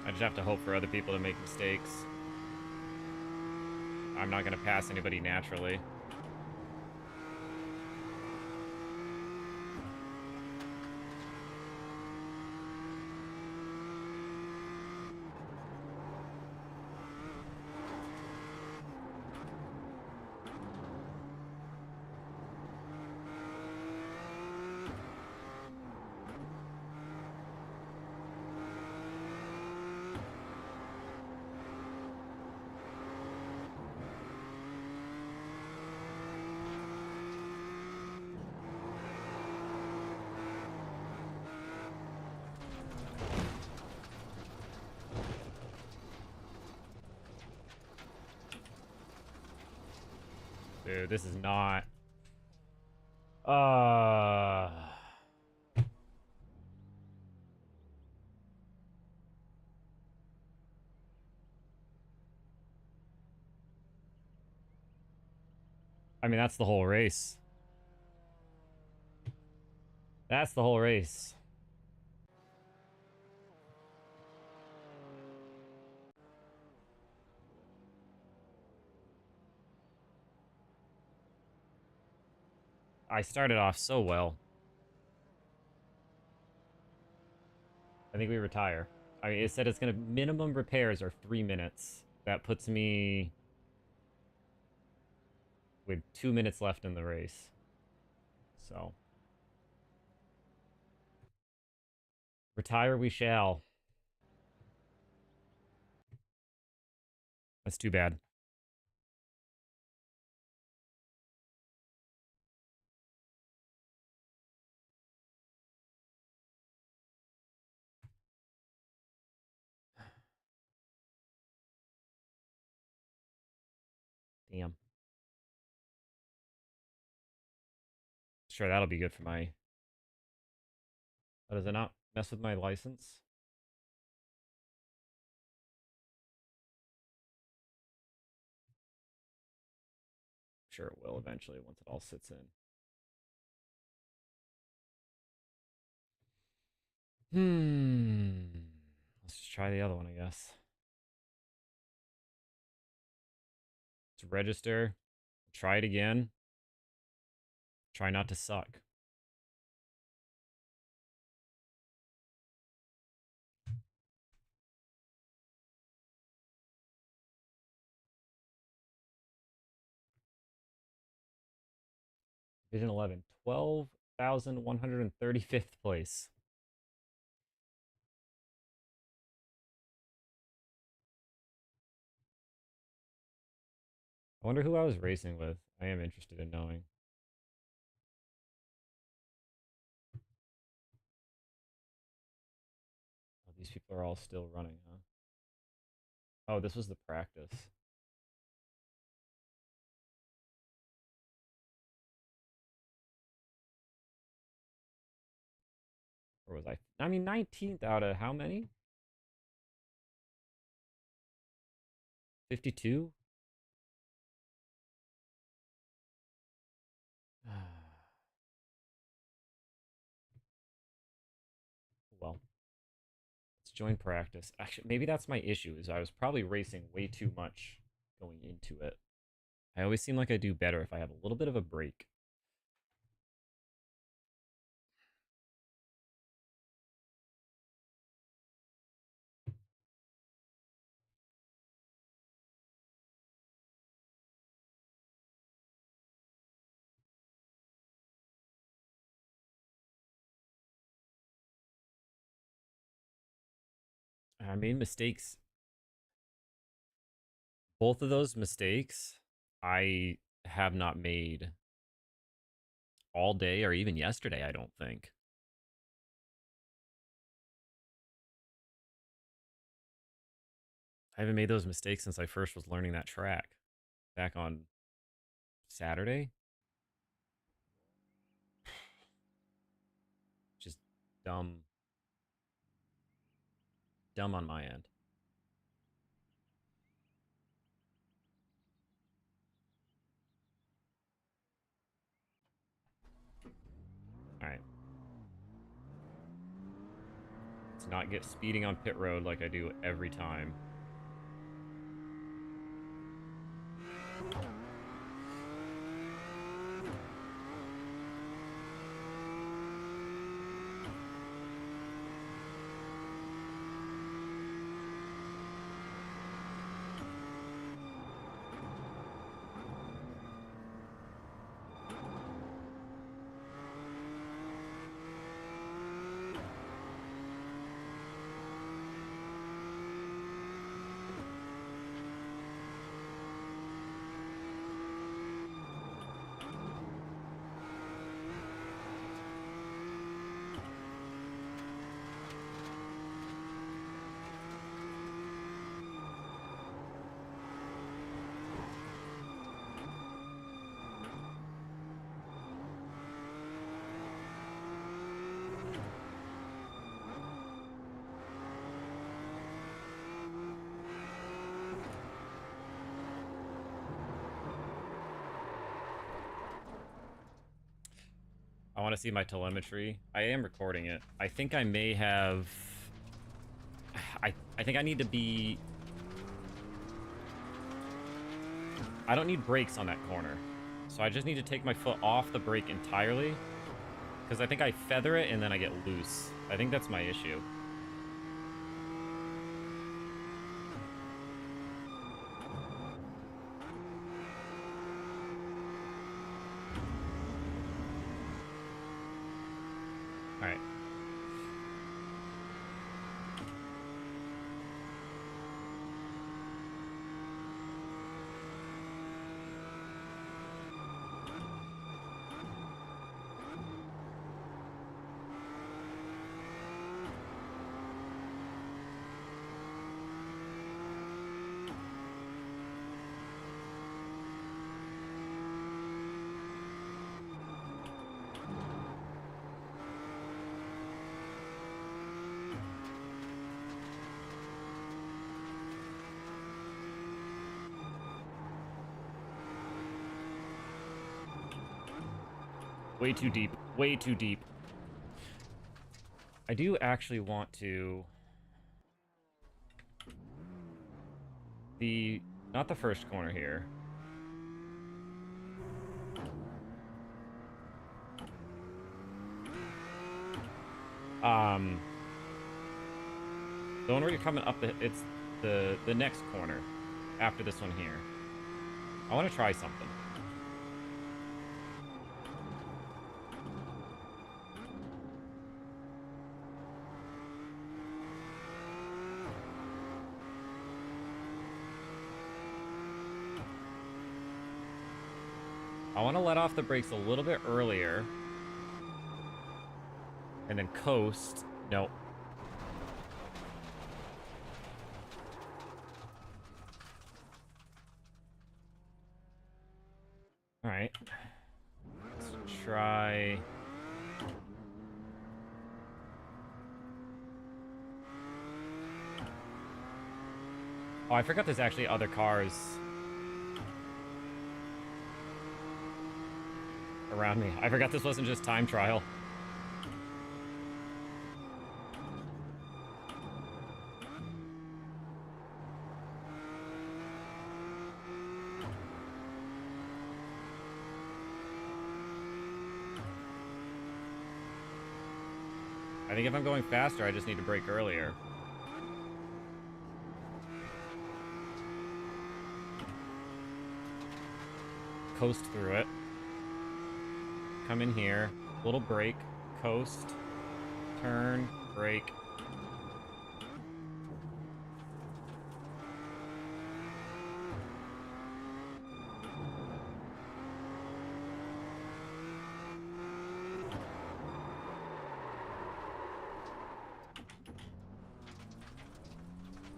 I just have to hope for other people to make mistakes. I'm not going to pass anybody naturally. Dude, this is not... I mean, that's the whole race. That's the whole race. I started off so well. I think we retire. I mean, it said it's gonna minimum repairs are 3 minutes. That puts me with 2 minutes left in the race. So retire we shall. That's too bad. Damn. Sure, that'll be good for my. Does it not mess with my license? Sure, it will eventually once it all sits in. Let's just try the other one, I guess. Let's register. Try it again. Try not to suck. Division 11. 12,135th place. I wonder who I was racing with. I am interested in knowing. Oh, these people are all still running, huh? Oh, this was the practice. Or was I? I mean, 19th out of how many? 52? Well, let's join practice. Actually, maybe that's my issue, is I was probably racing way too much going into it. I always seem like I do better if I have a little bit of a break. I made mistakes. Both of those mistakes I have not made all day or even yesterday, I don't think. I haven't made those mistakes since I first was learning that track back on Saturday. Just dumb, dumb on my end. All right. Let's not get speeding on pit road like I do every time. I want to see my telemetry. I am recording it. I think I may have... I think I need to be... I don't need brakes on that corner. So I just need to take my foot off the brake entirely. Because I think I feather it and then I get loose. I think that's my issue. Alright. Way too deep. Way too deep. I do actually want to... Not the first corner here. The one where you're coming up it's the next corner after this one here. I want to try something. I want to let off the brakes a little bit earlier. And then coast. Nope. Alright. Let's try... Oh, I forgot there's actually other cars around me. I forgot this wasn't just time trial. I think if I'm going faster, I just need to brake earlier. Coast through it. Come in here. Little brake. Coast. Turn. Brake.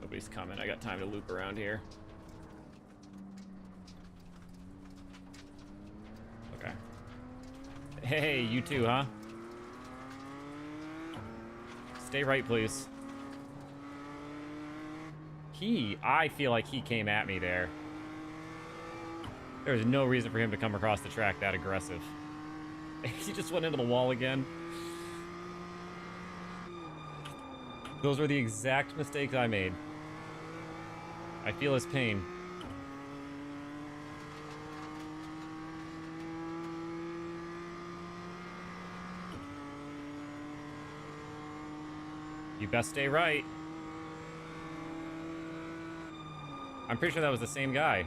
Nobody's coming. I got time to loop around here. Okay. Hey, you too, huh? Stay right, please. I feel like he came at me there. There was no reason for him to come across the track that aggressive. He just went into the wall again. Those were the exact mistakes I made. I feel his pain. You best stay right. I'm pretty sure that was the same guy.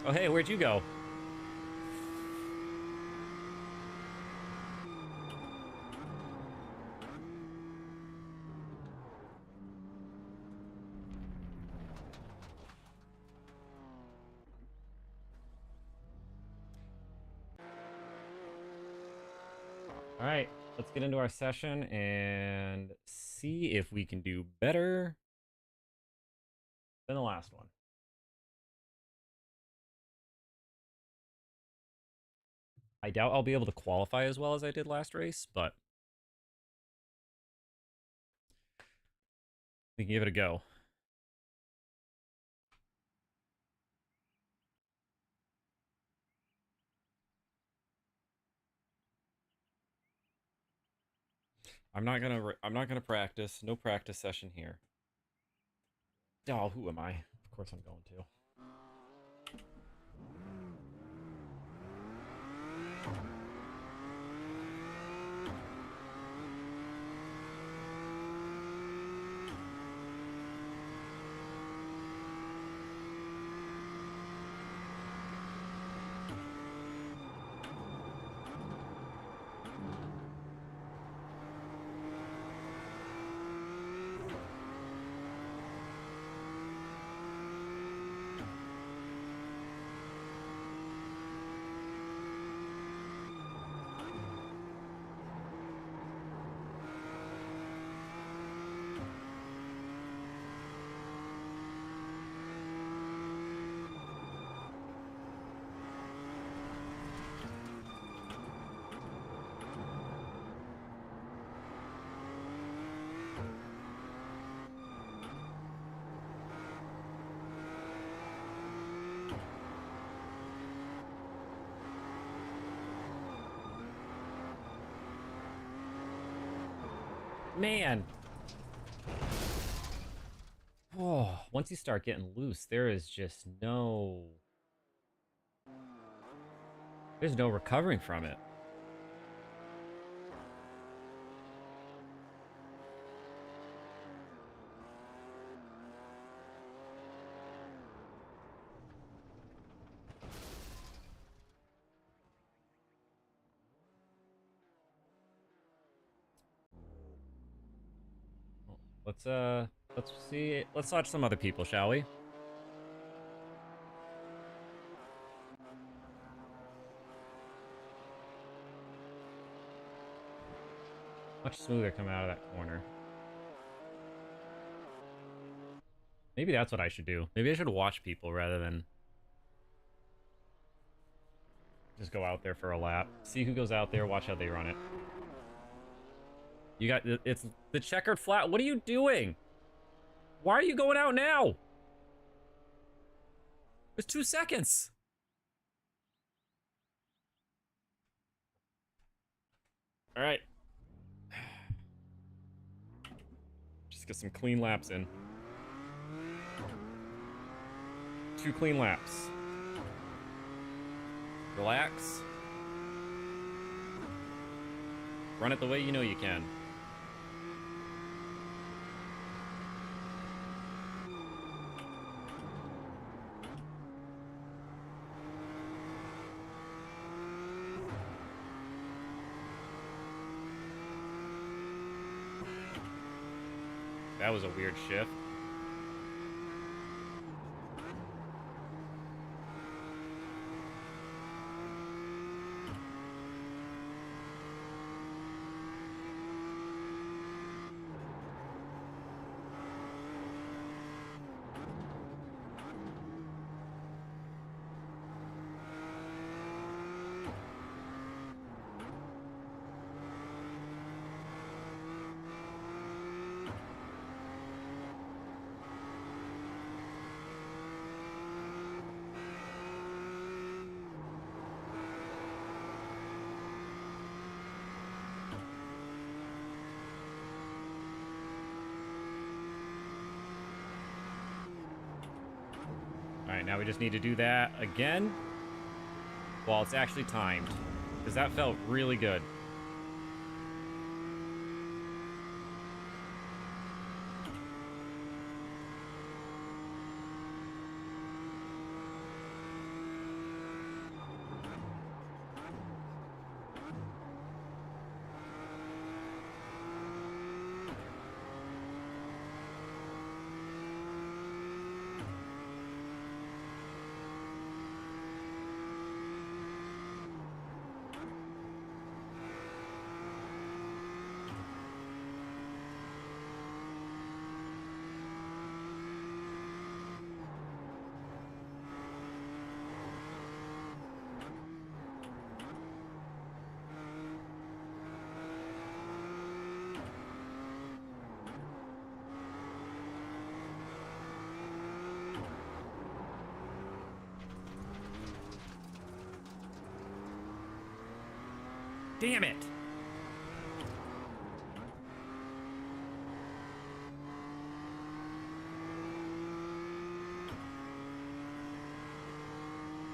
Oh, hey, where'd you go? All right, let's get into our session and see if we can do better than the last one. I doubt I'll be able to qualify as well as I did last race, but we can give it a go. I'm not gonna practice. No practice session here. Oh, who am I? Of course I'm going to. Man. Oh, once you start getting loose, there's no recovering from it. Let's let's see. Let's watch some other people, shall we? Much smoother coming out of that corner. Maybe that's what I should do. Maybe I should watch people rather than just go out there for a lap. See who goes out there, watch how they run it. You got it's the checkered flat. What are you doing? Why are you going out now? It's 2 seconds. All right. Just get some clean laps in. 2 clean laps. Relax. Run it the way you know you can. That was a weird shift. All right, now we just need to do that again while it's actually timed, because that felt really good. Damn it!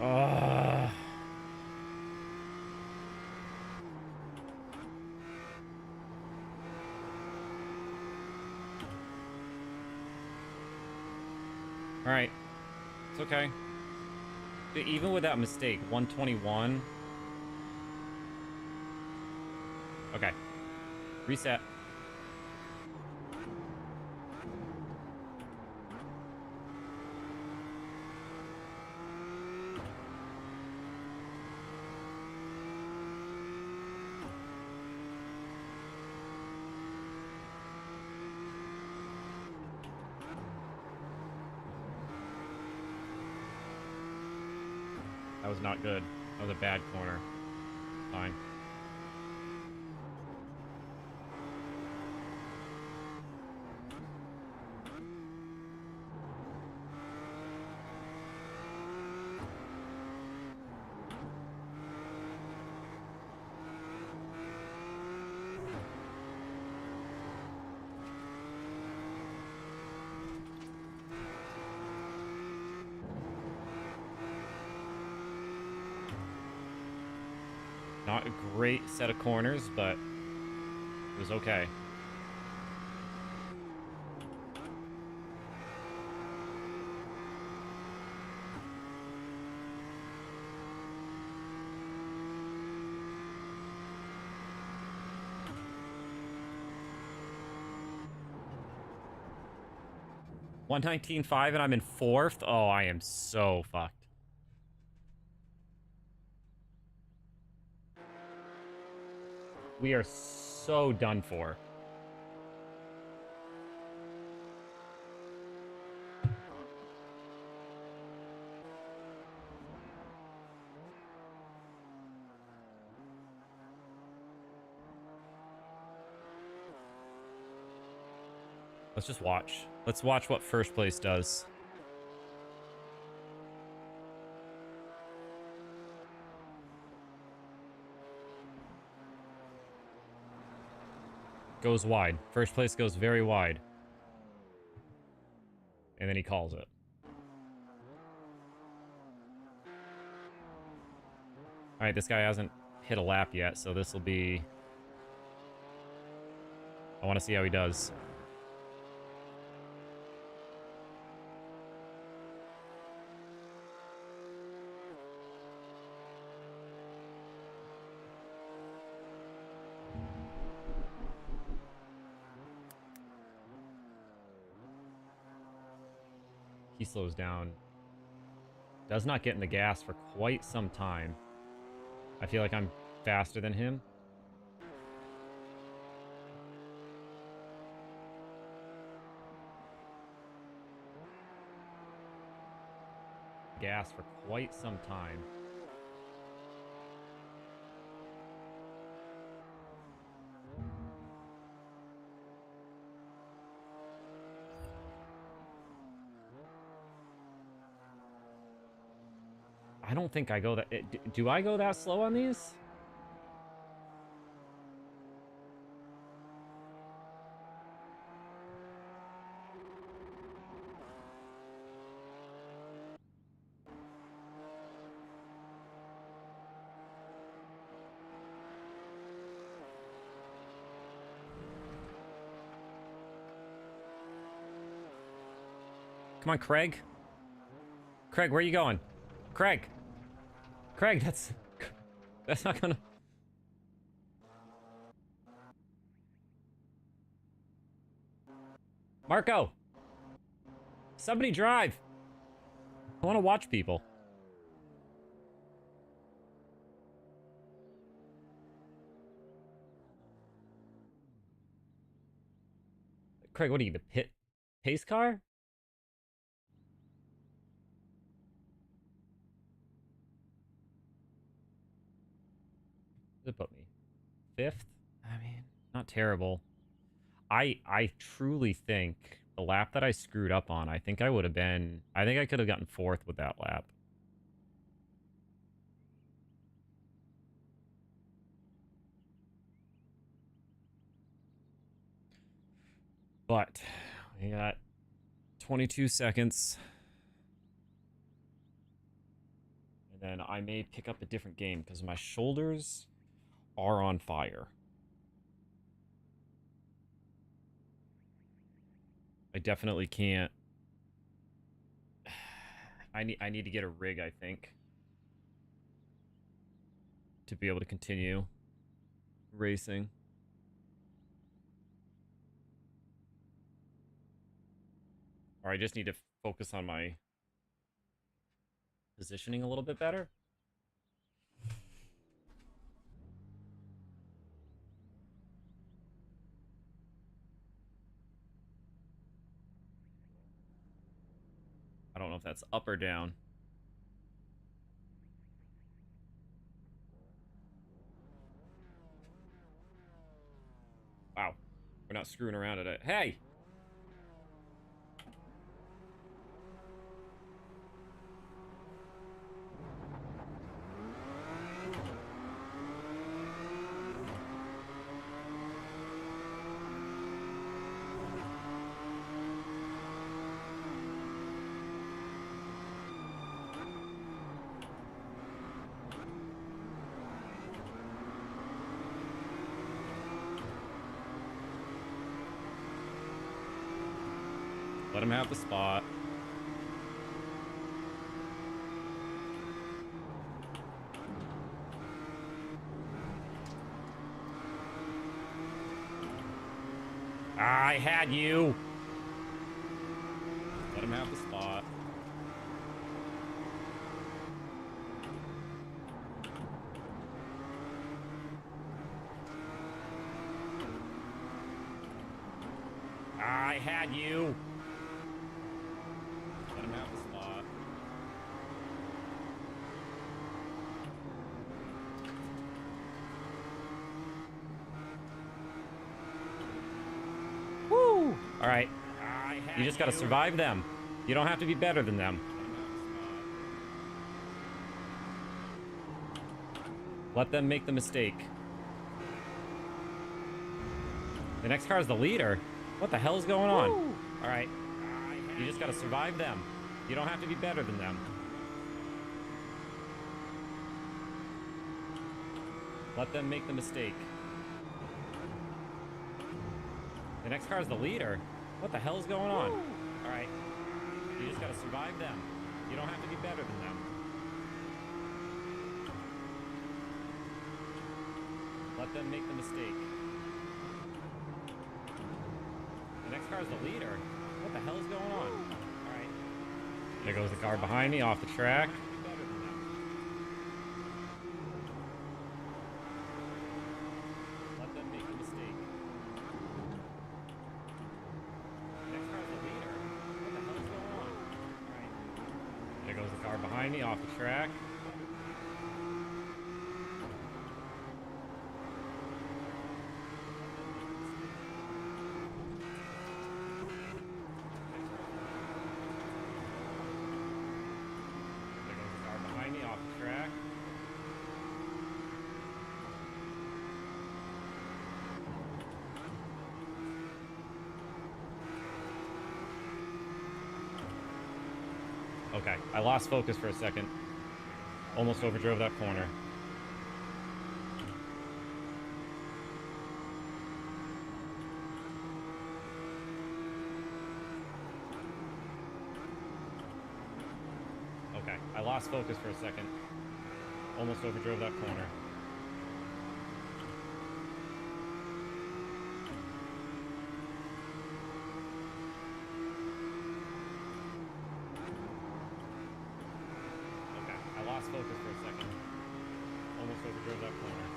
Ugh. Alright. It's okay. Even with that mistake, 121. Okay. Reset. That was not good. That was a bad corner. Fine. Not a great set of corners, but it was okay. $119.5 and I'm in 4th? Oh, I am so fucked. We are so done for. Let's just watch. Let's watch what first place does. Goes wide. First place goes very wide. And then he calls it. Alright, this guy hasn't hit a lap yet, so this will be... I want to see how he does. He slows down. Does not get in the gas for quite some time. I feel like I'm faster than him. Gas for quite some time. I don't think I go that... Do I go that slow on these? Come on, Craig. Craig, where are you going? Craig. Craig, that's not gonna... Marco! Somebody drive! I want to watch people. Craig, what are you, the pace car? Does it put me 5th? I mean, not terrible. I truly think the lap that I screwed up on, I think I would have been... I think I could have gotten 4th with that lap. But we got 22 seconds. And then I may pick up a different game because my shoulders are on fire. I definitely can't. I need to get a rig, I think, to be able to continue racing. Or I just need to focus on my positioning a little bit better. I don't know if that's up or down. Wow. We're not screwing around at it. Hey! Let him have the spot. I had you. Let him have the spot. I had you. Let him have the spot. Woo! All right. You just gotta survive them. You don't have to be better than them. Let them make the mistake. The next car is the leader. What the hell is going on? Woo! All right. You just gotta survive them. You don't have to be better than them. Let them make the mistake. The next car is the leader. What the hell is going on? Woo! All right. You just gotta survive them. You don't have to be better than them. Let them make the mistake. The next car is the leader. What the hell is going on? All right. There goes the car behind me off the track. Let them make the mistake. The next car is the leader. What the hell is going on? All right. There goes the car behind me off the track. Okay, I lost focus for a second. Almost overdrove that corner. Okay, I lost focus for a second. Almost overdrove that corner. Lost focus for a second. Almost overdrove that corner.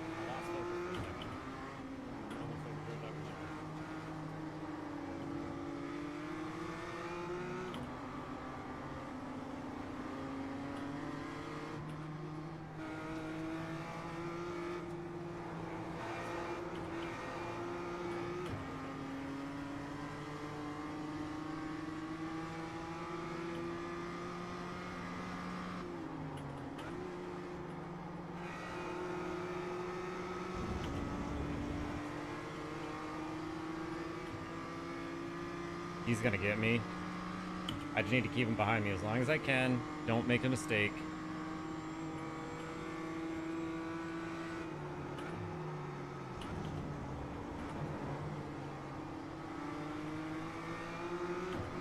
I lost focus for a second. Almost overdrove that corner. He's gonna get me. I just need to keep him behind me as long as I can. Don't make a mistake.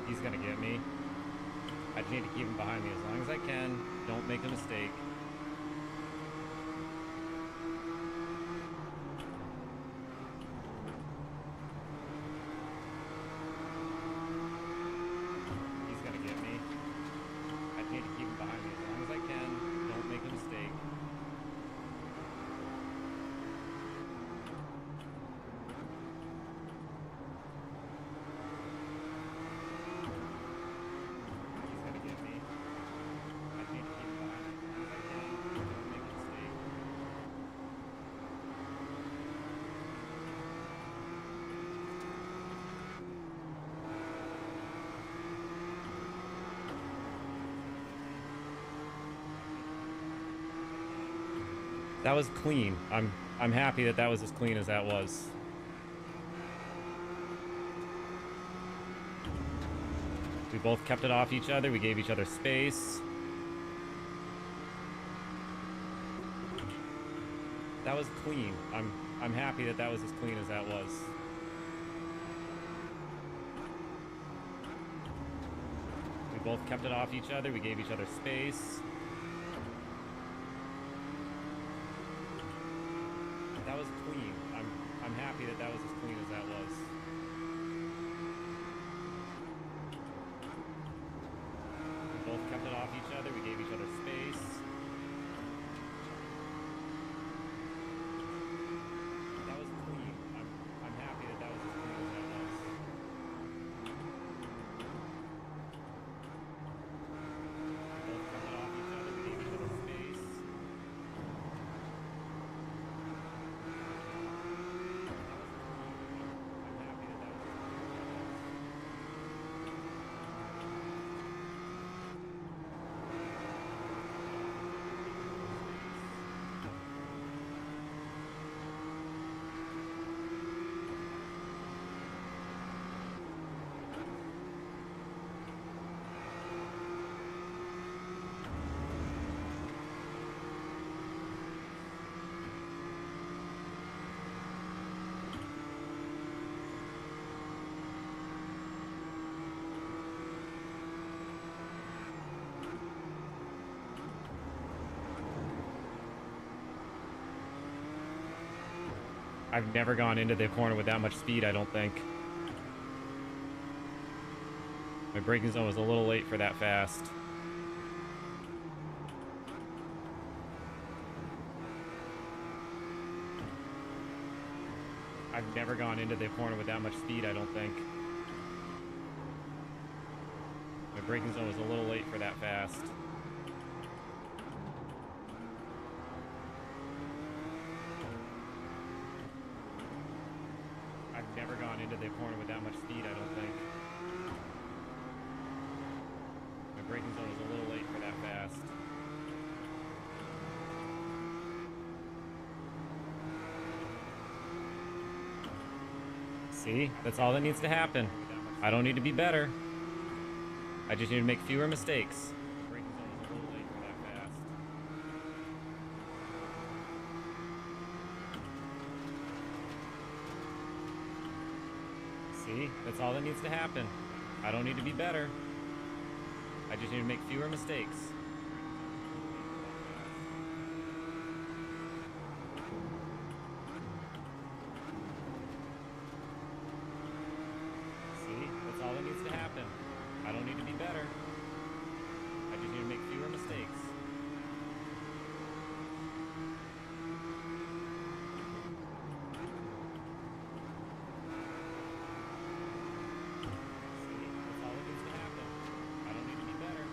He's gonna get me. I just need to keep him behind me as long as I can. Don't make a mistake. He's gonna get me. I just need to keep him behind me as long as I can. Don't make a mistake. He's gonna get me. I just need to keep him behind me as long as I can. Don't make a mistake. That was clean. I'm happy that that was as clean as that was. We both kept it off each other. We gave each other space. That was clean. I'm happy that that was as clean as that was. We both kept it off each other. We gave each other space. That was clean. I'm happy that that was as clean as that was. We both kept it off each other. We gave each other space. That was clean. I'm happy that that was as clean as that was. We both kept it off each other. We gave each other space. I've never gone into the corner with that much speed, I don't think. My braking zone was a little late for that fast. I've never gone into the corner with that much speed, I don't think. My braking zone was a little late for that fast. I've never gone into the corner with that much speed, I don't think. My braking zone was a little late for that fast. See? That's all that needs to happen. I don't need to be better. I just need to make fewer mistakes. Braking zone was a little late for that fast. See? That's all that needs to happen. I don't need to be better. I just need to make fewer mistakes. See? That's all that needs to happen. I don't need to be better. I just need to make fewer mistakes. See? That's all that needs to happen. I don't need to be better.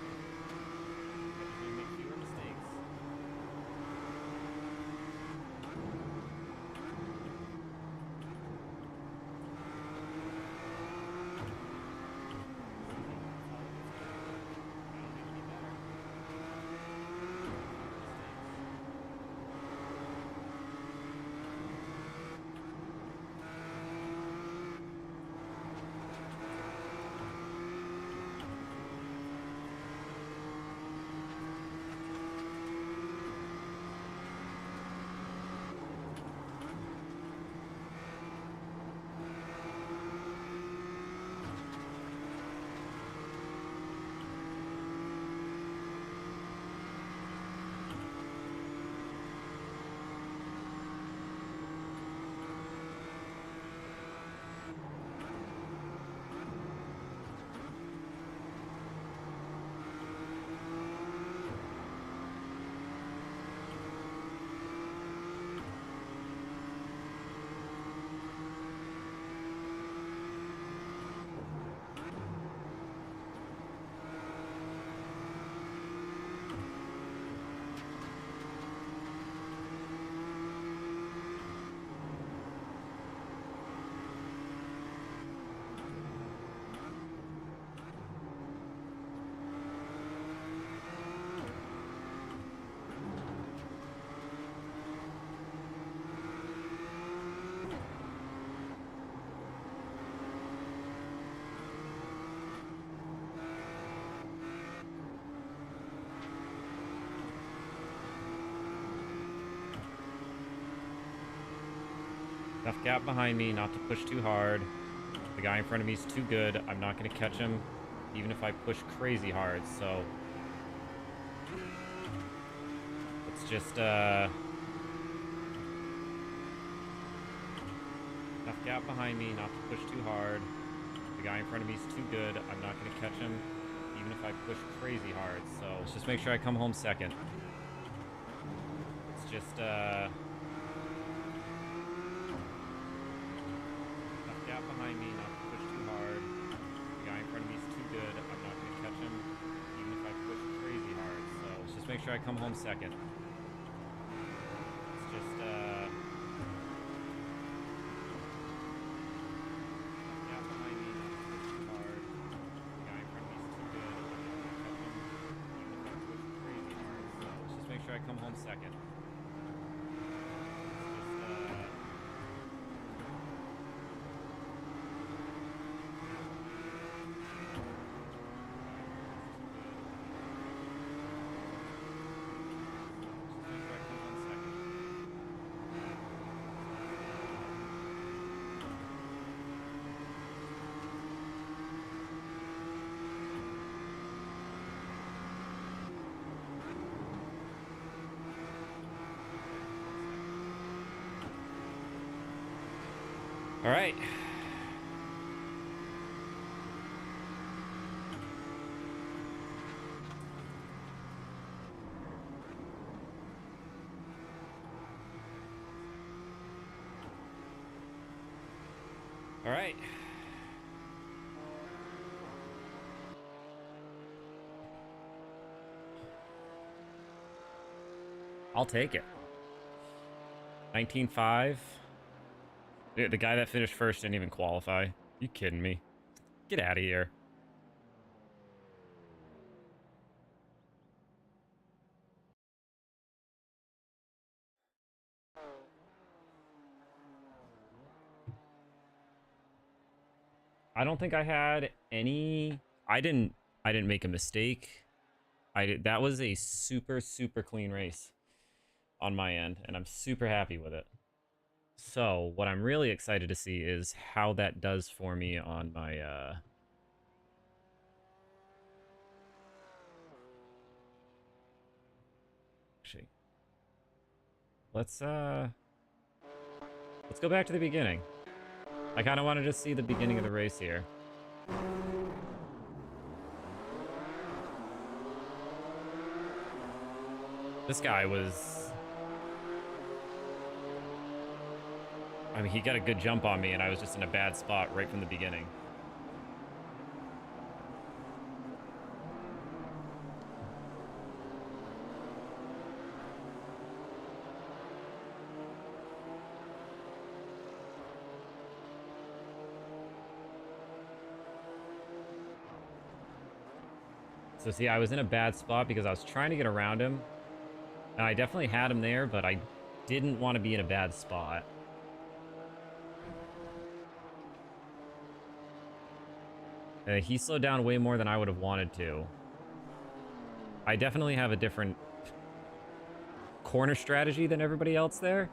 Enough gap behind me not to push too hard. The guy in front of me is too good. I'm not going to catch him, even if I push crazy hard. So let's just enough gap behind me not to push too hard. The guy in front of me is too good. I'm not going to catch him, even if I push crazy hard. So let's just make sure I come home second. It's just enough gap behind me not to push too hard. The guy in front of me is too good. I'm not going to catch him, even if I push crazy hard. So let's just make sure I come home second. It's just gap behind me not to push too hard. The guy in front of me is too good. I'm not going to catch him, even if I push crazy hard. So let's just make sure I come home second. All right. All right. I'll take it. 19.5. The guy that finished first didn't even qualify. You kidding me? Get out of here. I don't think I had any. I didn't make a mistake. That was a super clean race on my end, and I'm super happy with it. So what I'm really excited to see is how that does for me on my actually, let's go back to the beginning. I kind of want to just see the beginning of the race here. This guy was... I mean, he got a good jump on me, and I was just in a bad spot right from the beginning. So see, I was in a bad spot because I was trying to get around him. And I definitely had him there, but I didn't want to be in a bad spot. He slowed down way more than I would have wanted to. I definitely have a different corner strategy than everybody else there.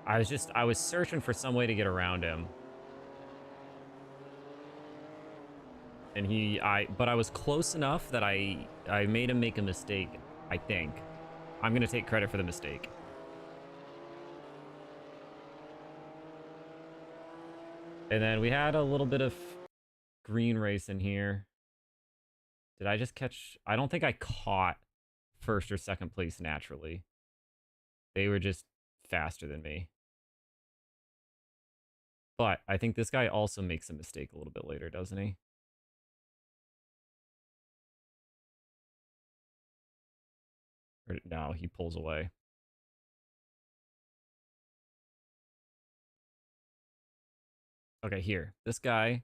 I was searching for some way to get around him. And but I was close enough that I made him make a mistake, I think. I'm going to take credit for the mistake. And then we had a little bit of green race in here. Did I just catch... I don't think I caught first or second place naturally. They were just faster than me. But I think this guy also makes a mistake a little bit later, doesn't he? Or, no, he pulls away. Okay, here. This guy...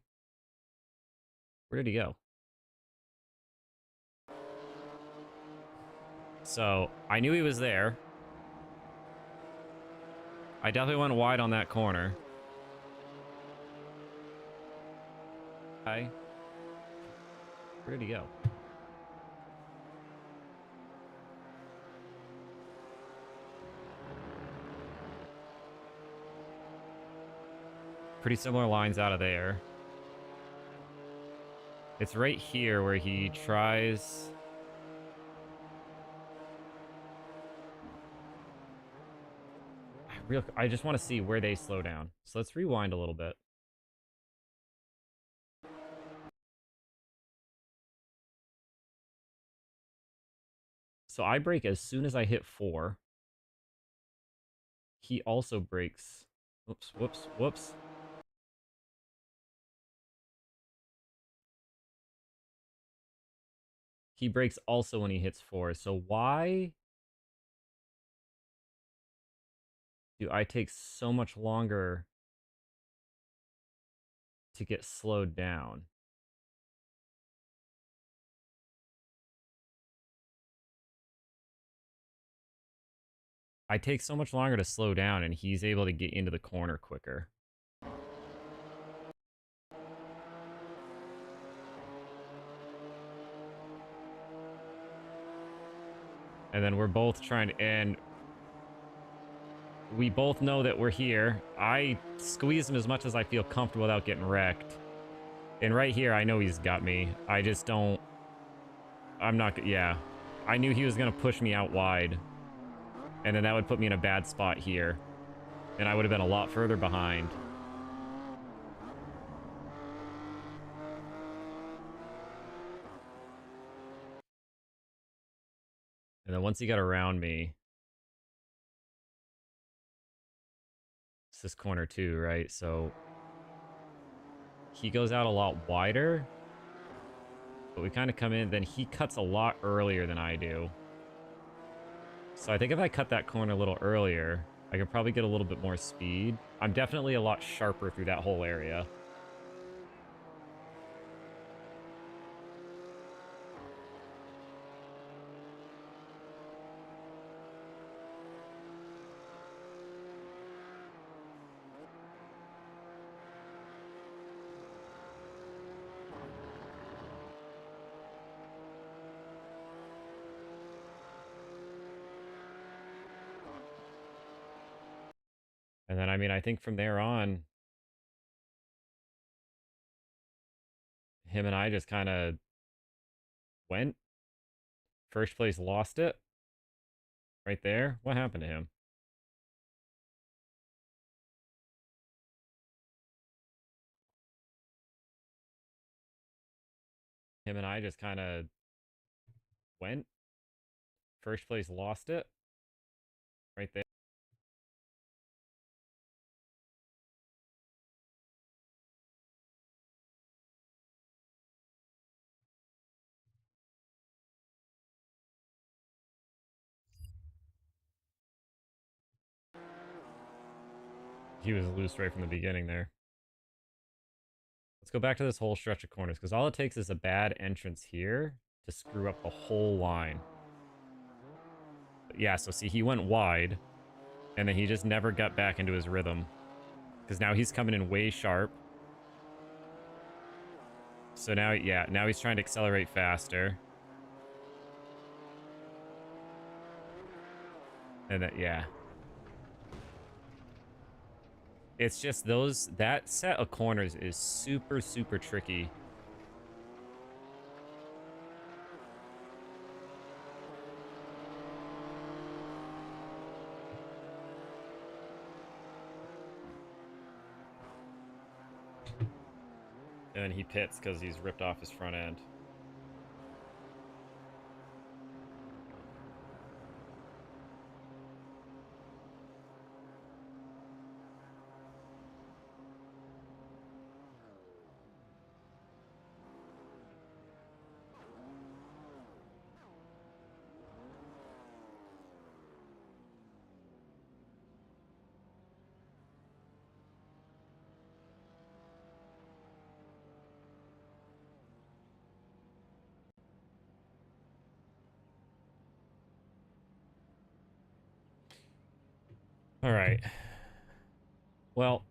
Where did he go? So, I knew he was there. I definitely went wide on that corner. Okay. Where did he go? Pretty similar lines out of there. It's right here where he tries... I just want to see where they slow down. So let's rewind a little bit. So I brake as soon as I hit 4. He also brakes. Whoops, whoops, whoops. He brakes also when he hits 4. So why do I take so much longer to get slowed down? I take so much longer to slow down, and he's able to get into the corner quicker. And then we're both trying to... And we both know that we're here. I squeeze him as much as I feel comfortable without getting wrecked. And right here, I know he's got me. I just don't... I'm not... Yeah. I knew he was going to push me out wide. And then that would put me in a bad spot here. And I would have been a lot further behind. And then once he got around me... It's this corner too, right? So... He goes out a lot wider. But we kind of come in, then he cuts a lot earlier than I do. So I think if I cut that corner a little earlier, I could probably get a little bit more speed. I'm definitely a lot sharper through that whole area. And then, I mean, I think from there on, him and I just kind of went. First place lost it. Right there. What happened to him? Him and I just kind of went. First place lost it. Right there. He was loose right from the beginning there. Let's go back to this whole stretch of corners, because all it takes is a bad entrance here to screw up the whole line. But yeah, so see, he went wide, and then he just never got back into his rhythm. Because now he's coming in way sharp. So now, yeah, now he's trying to accelerate faster. And that, yeah. It's just that set of corners is super, super tricky. And then he pits because he's ripped off his front end. All right. Well,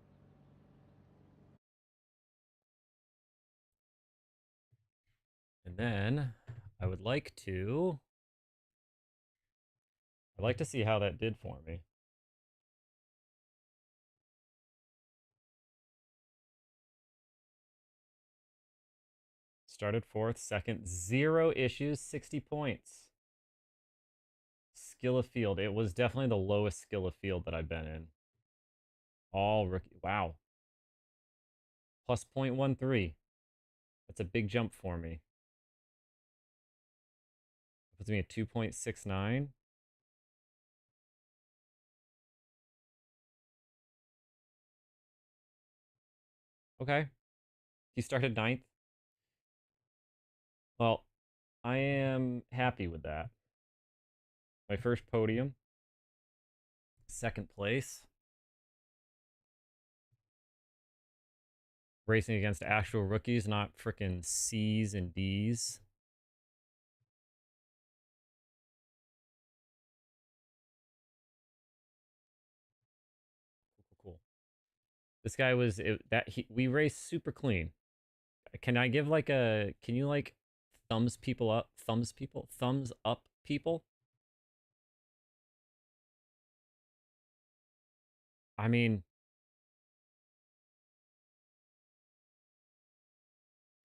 and then I'd like to see how that did for me. Started fourth, second, 0 issues, 60 points. Skill of field. It was definitely the lowest skill of field that I've been in. All rookie. Wow. Plus 0.13. That's a big jump for me. Puts me at 2.69. Okay. You started ninth. Well, I am happy with that. My first podium. Second place. Racing against actual rookies, not freaking C's and D's. Cool. This guy was we raced super clean. Can I give like a can you like thumbs up people? I mean,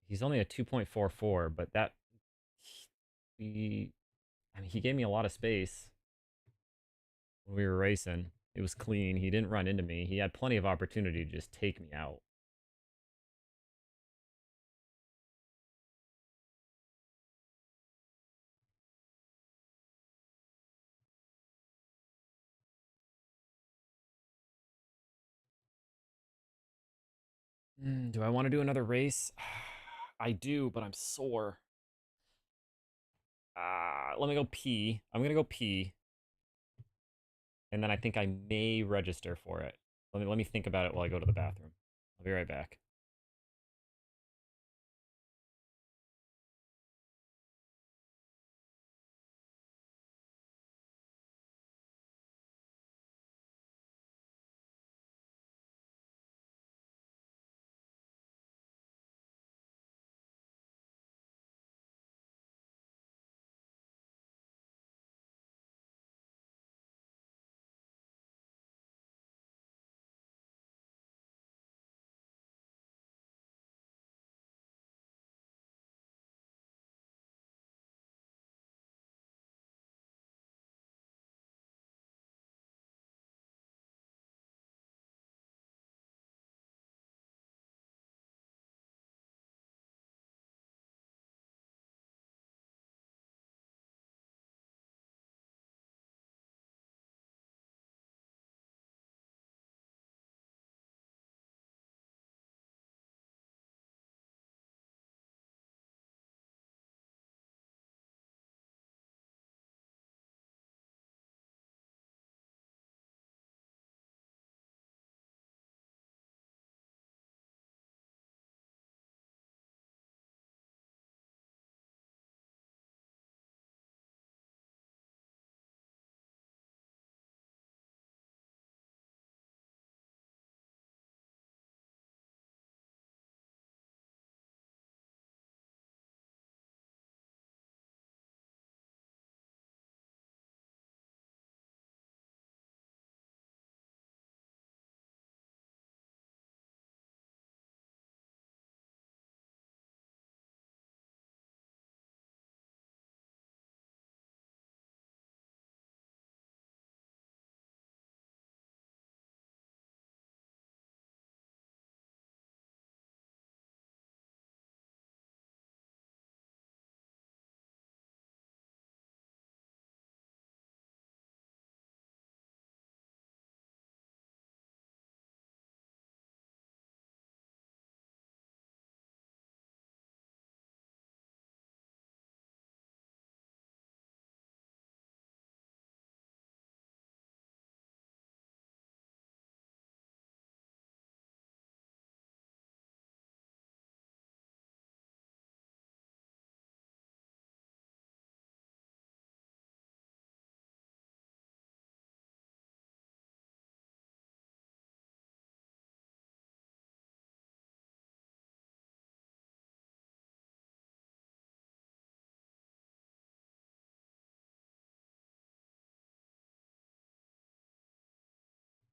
he's only a 2.44, but that he I mean, he gave me a lot of space when we were racing. It was clean. He didn't run into me. He had plenty of opportunity to just take me out. Do I want to do another race? I do, but I'm sore. Let me go pee. I'm gonna go pee, and then I think I may register for it. Let me think about it while I go to the bathroom. I'll be right back.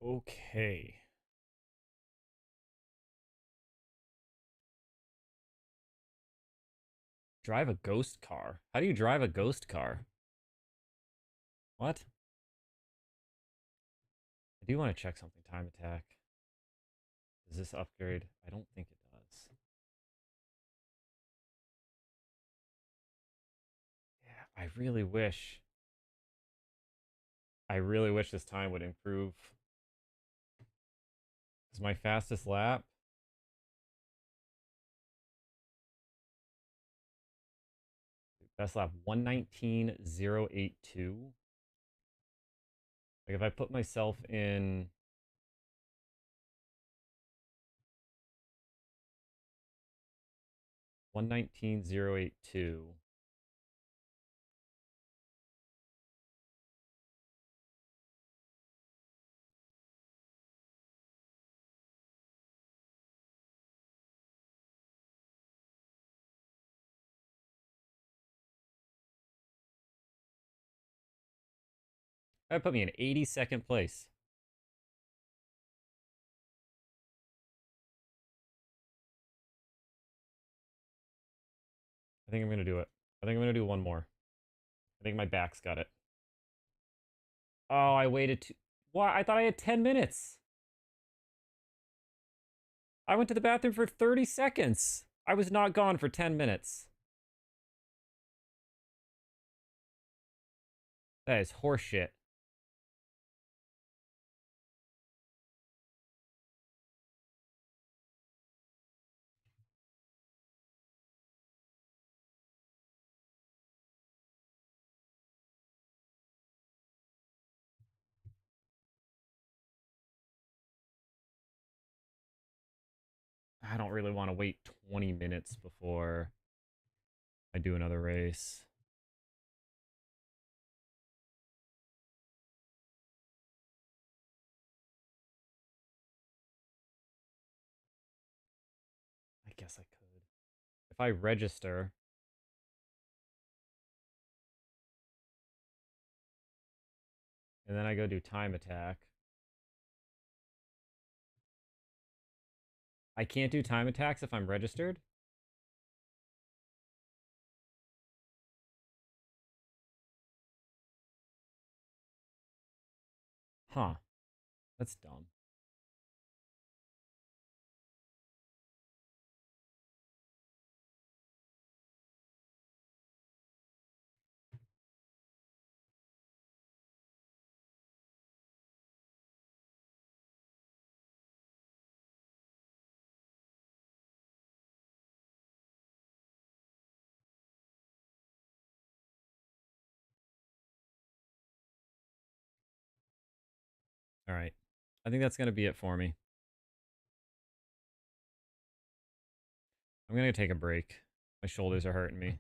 Okay. Drive a ghost car. How do you drive a ghost car? What? I do want to check something. Time attack. Does this upgrade? I don't think it does. Yeah, I really wish. I really wish this time would improve. Is my fastest lap? Best lap 119.082. Like if I put myself in 119.082. That put me in 82nd place. I think I'm gonna do it. I think I'm gonna do one more. I think my back's got it. Oh, I waited too. Why? I thought I had 10 minutes. I went to the bathroom for 30 seconds. I was not gone for 10 minutes. That is horseshit. I don't really want to wait 20 minutes before I do another race. I guess I could. If I register, and then I go do time attack. I can't do time attacks if I'm registered? Huh. That's dumb. All right. I think that's going to be it for me. I'm going to take a break. My shoulders are hurting me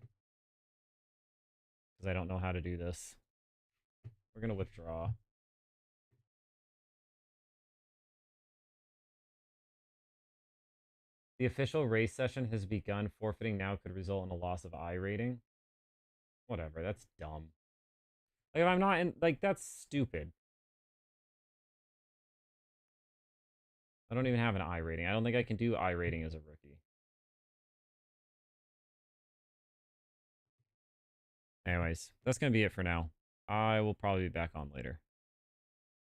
because I don't know how to do this. We're going to withdraw. The official race session has begun. Forfeiting now could result in a loss of I rating. Whatever. That's dumb. Like, if I'm not in, like, that's stupid. I don't even have an I rating. I don't think I can do I rating as a rookie. Anyways, that's going to be it for now. I will probably be back on later.